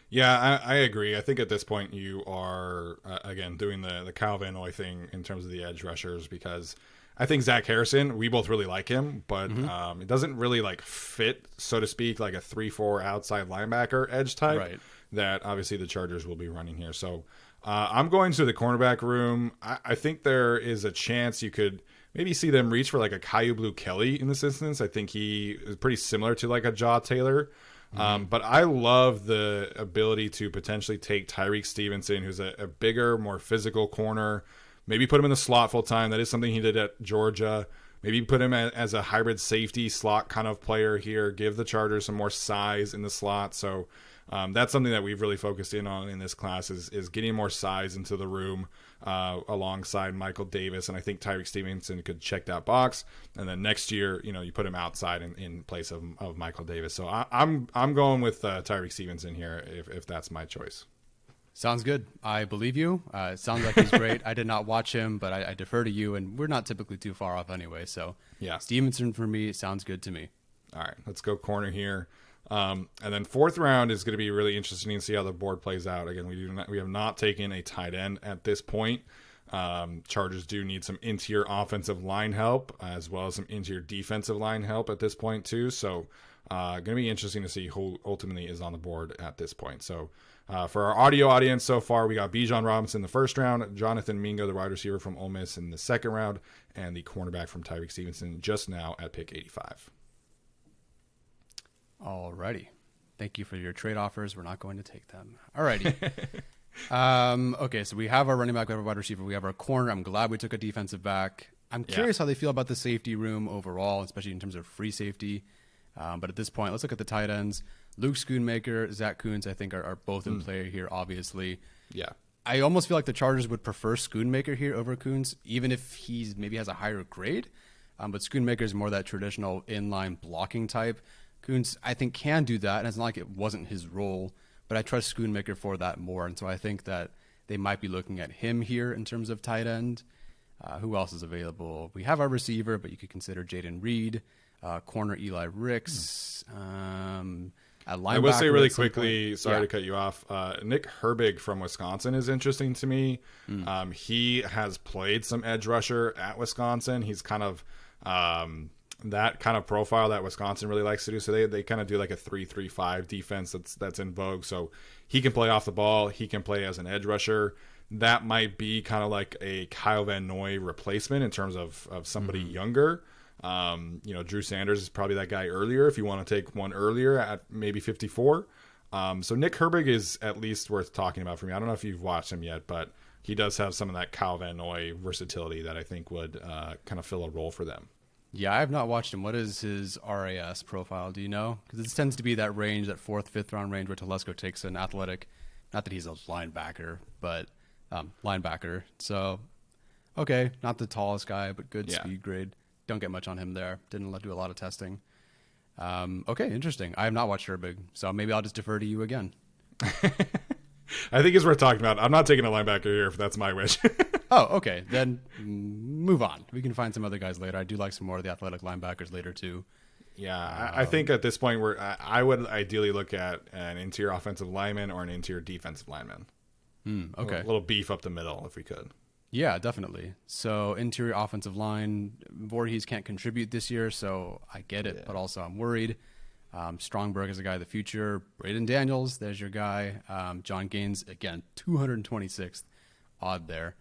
Yeah, I agree. I think at this point you are, again, doing the Kyle Van Noy thing in terms of the edge rushers, because I think Zach Harrison, we both really like him, but it doesn't really like fit, so to speak, like a 3-4 outside linebacker edge type that obviously the Chargers will be running here. So I'm going to the cornerback room. I think there is a chance you could maybe see them reach for like a Kyu Blue Kelly in this instance. I think he is pretty similar to like a Jaw Taylor. But I love the ability to potentially take Tyreek Stevenson, who's a bigger, more physical corner, maybe put him in the slot full time. That is something he did at Georgia. Maybe put him as a hybrid safety slot kind of player here, give the Chargers some more size in the slot. So that's something that we've really focused in on in this class is getting more size into the room alongside Michael Davis. And I think Tyreek Stevenson could check that box. And then next year, you know, you put him outside in place of Michael Davis. So I'm going with Tyreek Stevenson here if that's my choice. Sounds good. I believe you. It sounds like he's great. I did not watch him, but I defer to you, and we're not typically too far off anyway. So yeah, Stevenson for me sounds good to me. All right, let's go corner here. And then fourth round is going to be really interesting to see how the board plays out. Again, we have not taken a tight end at this point. Chargers do need some interior offensive line help as well as some interior defensive line help at this point too. So going to be interesting to see who ultimately is on the board at this point. So for our audio audience so far, we got Bijan Robinson in the first round, Jonathan Mingo, the wide receiver from Ole Miss, in the second round, and the cornerback from Tyreek Stevenson just now at pick 85. Alrighty. Thank you for your trade offers. We're not going to take them. Alrighty. Okay, so we have our running back, we have our wide receiver, we have our corner. I'm glad we took a defensive back. I'm curious how they feel about the safety room overall, especially in terms of free safety. But at this point, let's look at the tight ends. Luke Schoonmaker, Zach Kuntz, I think are both in play here, obviously. Yeah. I almost feel like the Chargers would prefer Schoonmaker here over Kuntz, even if he's maybe has a higher grade. But Schoonmaker is more that traditional inline blocking type. Kuntz, I think, can do that, and it's not like it wasn't his role, but I trust Schoonmaker for that more. And so I think that they might be looking at him here in terms of tight end. Who else is available? We have our receiver, but you could consider Jaden Reed, corner Eli Ricks. I will say really quickly, sorry to cut you off, Nick Herbig from Wisconsin is interesting to me. He has played some edge rusher at Wisconsin. He's kind of that kind of profile that Wisconsin really likes to do. So they kind of do like a 3-3-5 defense that's in vogue. So he can play off the ball. He can play as an edge rusher. That might be kind of like a Kyle Van Noy replacement in terms of somebody younger. Drew Sanders is probably that guy earlier if you want to take one earlier at maybe 54. So Nick Herbig is at least worth talking about for me. I don't know if you've watched him yet, but he does have some of that Kyle Van Noy versatility that I think would kind of fill a role for them. Yeah, I have not watched him. What is his RAS profile? Do you know? Because it tends to be that range, that 4th, 5th round range where Telesco takes an athletic, not that he's a linebacker, but linebacker. So, okay, not the tallest guy, but good speed grade. Don't get much on him there. Didn't do a lot of testing. Okay, interesting. I have not watched Herbig, so maybe I'll just defer to you again. I think it's worth talking about. I'm not taking a linebacker here if that's my wish. Oh, okay. Then move on. We can find some other guys later. I do like some more of the athletic linebackers later, too. Yeah, I think at this point I would ideally look at an interior offensive lineman or an interior defensive lineman. Okay. A little beef up the middle if we could. Yeah, definitely. So interior offensive line, Voorhees can't contribute this year, so I get it, but also I'm worried. Strongberg is a guy of the future. Braden Daniels, there's your guy. John Gaines, again, 226th odd there.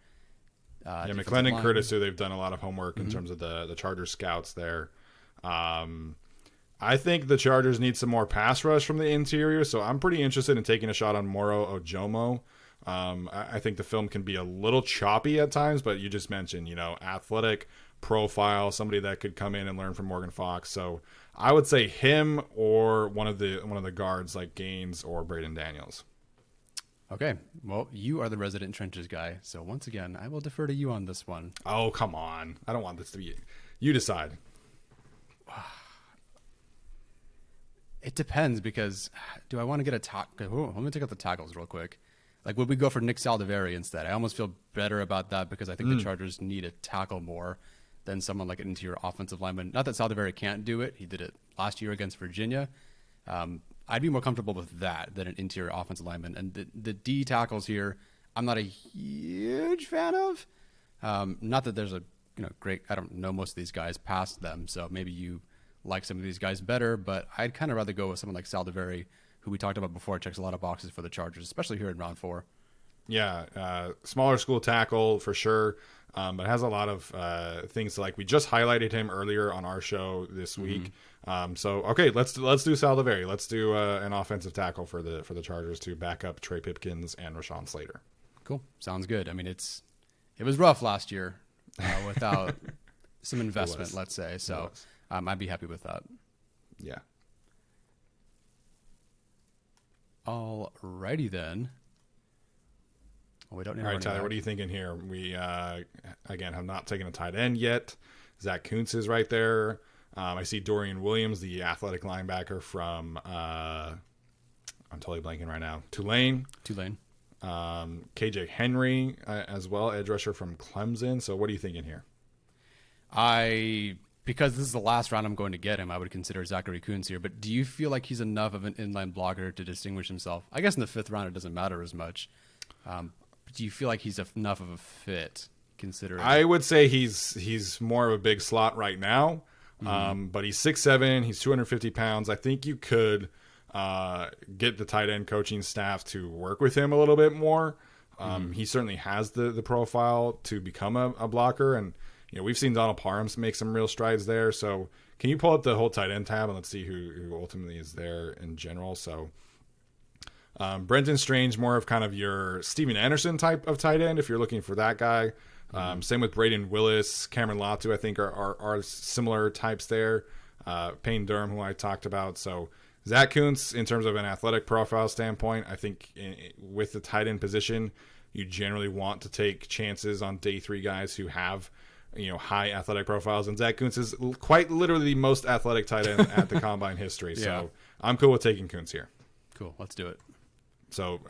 McClendon Curtis, who they've done a lot of homework in terms of the Chargers scouts there. I think the Chargers need some more pass rush from the interior, so I'm pretty interested in taking a shot on Moro Ojomo. I think the film can be a little choppy at times, but you just mentioned, athletic profile, somebody that could come in and learn from Morgan Fox. So I would say him or one of the guards like Gaines or Braden Daniels. Okay. Well, you are the resident trenches guy. So once again, I will defer to you on this one. Oh, come on. I don't want this to be you decide. It depends because do I want to get a tackle? Let me take out the tackles real quick. Like, would we go for Nick Saldiveri instead? I almost feel better about that because I think the Chargers need a tackle more than someone like an interior offensive lineman. Not that Saldiveri can't do it. He did it last year against Virginia. I'd be more comfortable with that than an interior offensive lineman. And the D tackles here, I'm not a huge fan of. Not that there's a great, I don't know most of these guys past them, so maybe you like some of these guys better, but I'd kind of rather go with someone like Saldiveri, who we talked about before, checks a lot of boxes for the Chargers, especially here in round 4. Yeah, smaller school tackle for sure, but has a lot of things to like. We just highlighted him earlier on our show this week. So okay, let's do Saldiveri. Let's do an offensive tackle for the Chargers to back up Trey Pipkins and Rashawn Slater. Cool, sounds good. I mean, it was rough last year without some investment, let's say. So I'd be happy with that. Yeah. Alrighty then. Well, we don't need. All right, Tyler, what are you thinking here? We again have not taken a tight end yet. Zach Kuntz is right there. I see Dorian Williams, the athletic linebacker from I'm totally blanking right now. Tulane. KJ Henry as well, edge rusher from Clemson. So what are you thinking here? Because this is the last round I'm going to get him, I would consider Zachary Kuntz here. But do you feel like he's enough of an inline blocker to distinguish himself? I guess in the 5th round it doesn't matter as much. Do you feel like he's enough of a fit? Considering I would say he's more of a big slot right now, but he's 6'7", he's 250 pounds. I think you could get the tight end coaching staff to work with him a little bit more. He certainly has the profile to become a blocker, and we've seen Donald Parham make some real strides there. So can you pull up the whole tight end tab and let's see who ultimately is there in general? So Brenton Strange, more of kind of your Steven Anderson type of tight end if you're looking for that guy. Same with Braden Willis, Cameron Latu, I think are similar types there. Payne Durham, who I talked about. So Zach Kuntz, in terms of an athletic profile standpoint, I think with the tight end position, you generally want to take chances on day 3 guys who have, high athletic profiles. And Zach Kuntz is quite literally the most athletic tight end at the combine history. Yeah. So I'm cool with taking Kuntz here. Cool. Let's do it. So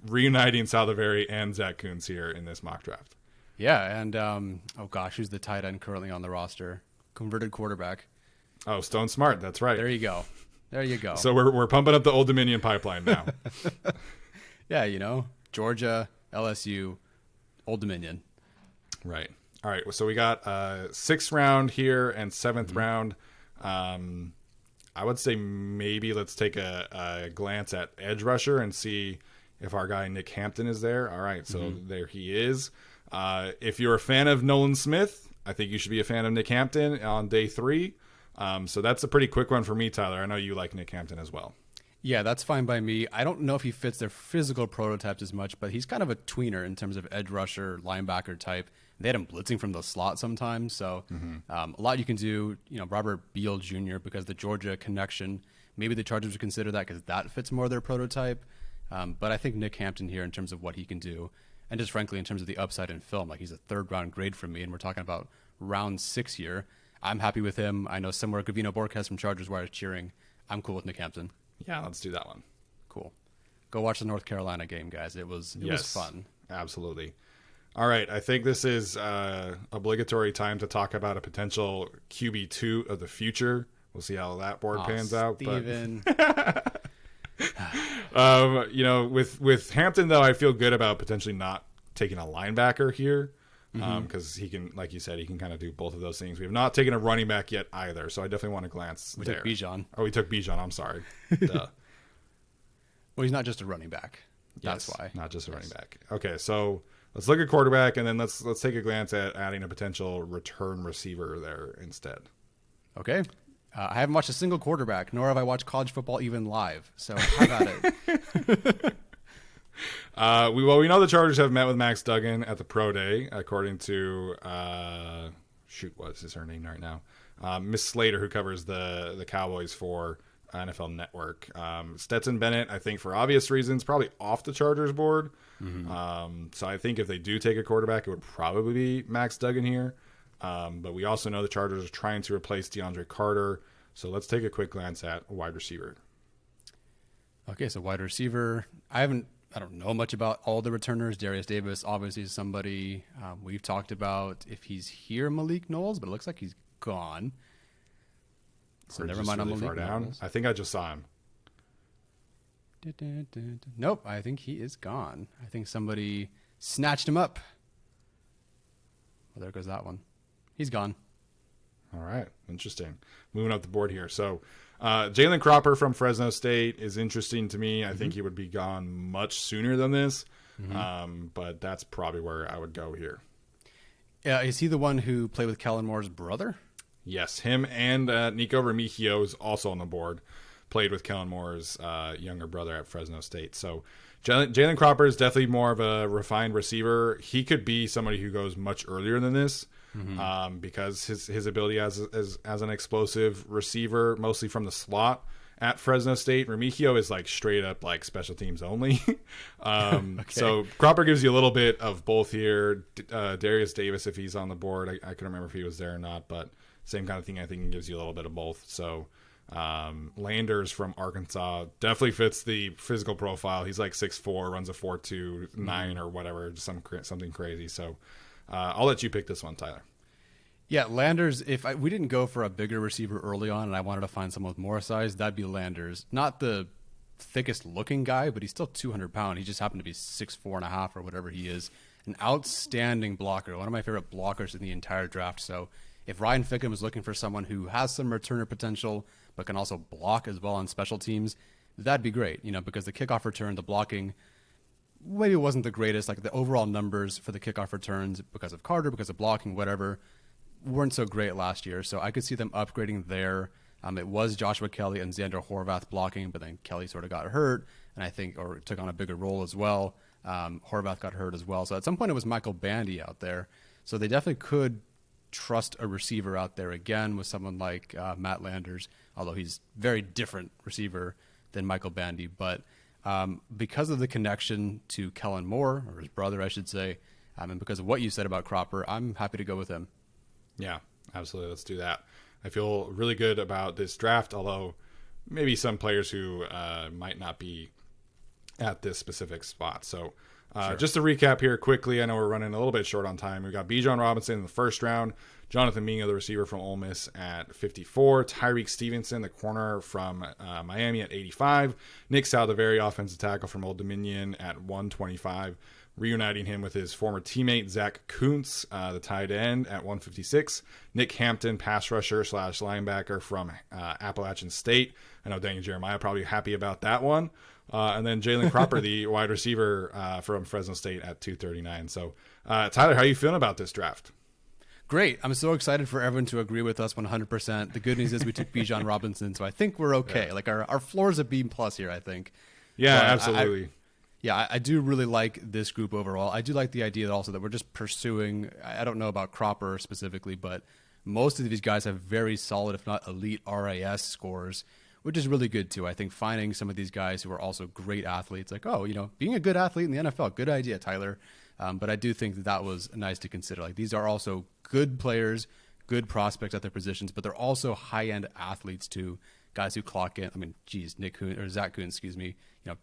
reuniting Saldivari and Zach Kuntz here in this mock draft. Yeah. And, who's the tight end currently on the roster? Converted quarterback. Oh, Stone Smart. That's right. There you go. So we're pumping up the Old Dominion pipeline now. Yeah, Georgia, LSU, Old Dominion. Right. All right. So we got 6th round here and 7th round. I would say maybe let's take a glance at edge rusher and see if our guy Nick Hampton is there. All right. So there he is. If you're a fan of Nolan Smith, I think you should be a fan of Nick Hampton on day 3. So that's a pretty quick one for me, Tyler. I know you like Nick Hampton as well. Yeah, that's fine by me. I don't know if he fits their physical prototypes as much, but he's kind of a tweener in terms of edge rusher, linebacker type. They had him blitzing from the slot sometimes, so a lot you can do. Robert Beal Jr., because the Georgia connection, maybe the Chargers would consider that because that fits more their prototype. But I think Nick Hampton here in terms of what he can do, and just frankly in terms of the upside in film, like he's a 3rd-round grade for me, and we're talking about round 6 here. I'm happy with him. I know somewhere Gavino Borges from Chargers Wire is cheering. I'm cool with Nick Hampton. Yeah, let's do that one. Cool. Go watch the North Carolina game, guys. It was fun. Absolutely. All right. I think this is obligatory time to talk about a potential QB2 of the future. We'll see how that board pans out. Steven. But with Hampton, though, I feel good about potentially not taking a linebacker here. Because he can, like you said, he can kind of do both of those things. We have not taken a running back yet either, so I definitely want to glance there. Took Bijan. Oh, we took Bijan. I'm sorry. Well, he's not just a running back. That's why. Not just a running back. Okay, so let's look at quarterback, and then let's take a glance at adding a potential return receiver there instead. Okay. I haven't watched a single quarterback, nor have I watched college football even live. So how about it? We know the Chargers have met with Max Duggan at the Pro Day, according to what is her name right now? Miss Slater, who covers the Cowboys for NFL Network. Stetson Bennett, I think for obvious reasons, probably off the Chargers board. So I think if they do take a quarterback, it would probably be Max Duggan here. But we also know the Chargers are trying to replace DeAndre Carter. So let's take a quick glance at wide receiver. Okay, so wide receiver. I don't know much about all the returners. Darius Davis obviously is somebody we've talked about. If he's here, Malik Knowles, but it looks like he's gone. So never mind on Malik Knowles. I think I just saw him. Nope, I think he is gone. I think somebody snatched him up. Well, there goes that one. He's gone. All right, interesting. Moving up the board here. So Jalen Cropper from Fresno State is interesting to me. I think he would be gone much sooner than this, but that's probably where I would go here. Is he the one who played with Kellen Moore's brother? Yes, him and Nico Remigio is also on the board. Played with Kellen Moore's younger brother at Fresno State. So Jalen Cropper is definitely more of a refined receiver. He could be somebody who goes much earlier than this. Because his ability as an explosive receiver, mostly from the slot at Fresno State. Remigio is like straight up like special teams only. So Cropper gives you a little bit of both here. Darius Davis, if he's on the board, I couldn't remember if he was there or not, but same kind of thing. I think it gives you a little bit of both. So Landers from Arkansas definitely fits the physical profile. He's like 6'4", runs a 4.2, 9 or whatever, something crazy. So I'll let you pick this one, Tyler. Yeah, Landers, we didn't go for a bigger receiver early on and I wanted to find someone with more size, that'd be Landers. Not the thickest looking guy, but he's still 200 pounds. He just happened to be 6'4.5" or whatever he is. An outstanding blocker, one of my favorite blockers in the entire draft. So if Ryan Fickham is looking for someone who has some returner potential, but can also block as well on special teams, that'd be great, because the kickoff return, the blocking, maybe it wasn't the greatest, like the overall numbers for the kickoff returns because of Carter, because of blocking, whatever. weren't so great last year, so I could see them upgrading there. It was Joshua Kelly and Xander Horvath blocking, but then Kelly sort of got hurt, and I think, or took on a bigger role as well. Horvath got hurt as well. So at some point it was Michael Bandy out there. So they definitely could trust a receiver out there again with someone like Matt Landers, although he's very different receiver than Michael Bandy. But because of the connection to Kellen Moore, or his brother, I should say, and because of what you said about Cropper, I'm happy to go with him. Yeah, absolutely. Let's do that. I feel really good about this draft, although maybe some players who might not be at this specific spot. So Sure. Just to recap here quickly, I know we're running a little bit short on time. We got Bijan Robinson in the first round, Jonathan Mingo, the receiver from Ole Miss, at 54, Tyreek Stevenson, the corner from Miami, at 85, Nick Saldiveri, offensive tackle from Old Dominion, at 125, reuniting him with his former teammate Zach Kuntz, the tight end, at 156. Nick Hampton, pass rusher / linebacker from Appalachian State. I know Daniel Jeremiah probably happy about that one. And then Jalen Cropper, the wide receiver from Fresno State, at 239. So, Tyler, how are you feeling about this draft? Great. I'm so excited for everyone to agree with us 100%. The good news is we took Bijan Robinson, so I think we're okay. Yeah. Like our floor is a B+ here, I think. Yeah, but absolutely. I do really like this group overall. I do like the idea also that we're just pursuing, I don't know about Cropper specifically, but most of these guys have very solid, if not elite, RAS scores, which is really good too. I think finding some of these guys who are also great athletes, like, being a good athlete in the NFL, good idea, Tyler. But I do think that was nice to consider. Like, these are also good players, good prospects at their positions, but they're also high-end athletes too. Guys who clock in. I mean, geez, Zach Kuhn,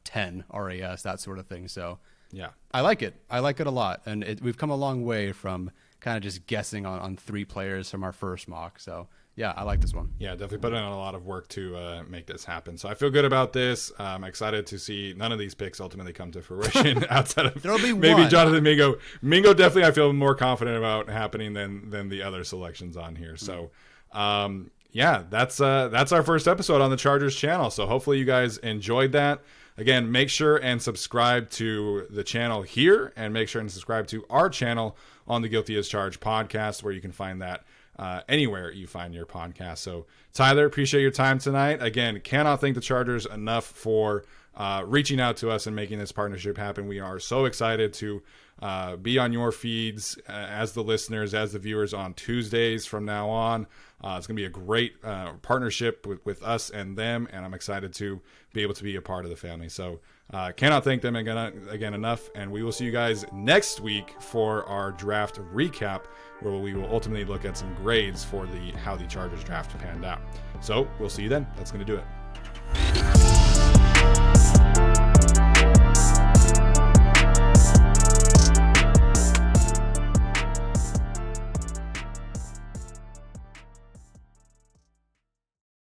10 RAS, that sort of thing. So yeah, I like it. I like it a lot, and we've come a long way from kind of just guessing on 3 players from our first mock. So yeah, I like this one. Yeah, definitely put in a lot of work to make this happen. So I feel good about this. I'm excited to see none of these picks ultimately come to fruition outside of maybe one. Jonathan Mingo. Mingo definitely I feel more confident about happening than the other selections on here. So yeah, that's our first episode on the Chargers channel. So hopefully you guys enjoyed that. Again, make sure and subscribe to the channel here, and make sure and subscribe to our channel on the Guilty as Charged podcast, where you can find that anywhere you find your podcast. So, Tyler, appreciate your time tonight. Again, cannot thank the Chargers enough for reaching out to us and making this partnership happen. We are so excited to be on your feeds as the listeners, as the viewers on Tuesdays from now on. It's going to be a great partnership with us and them, and I'm excited to be able to be a part of the family. So cannot thank them again enough, and we will see you guys next week for our draft recap, where we will ultimately look at some grades for how the Chargers draft panned out. So we'll see you then. That's going to do it.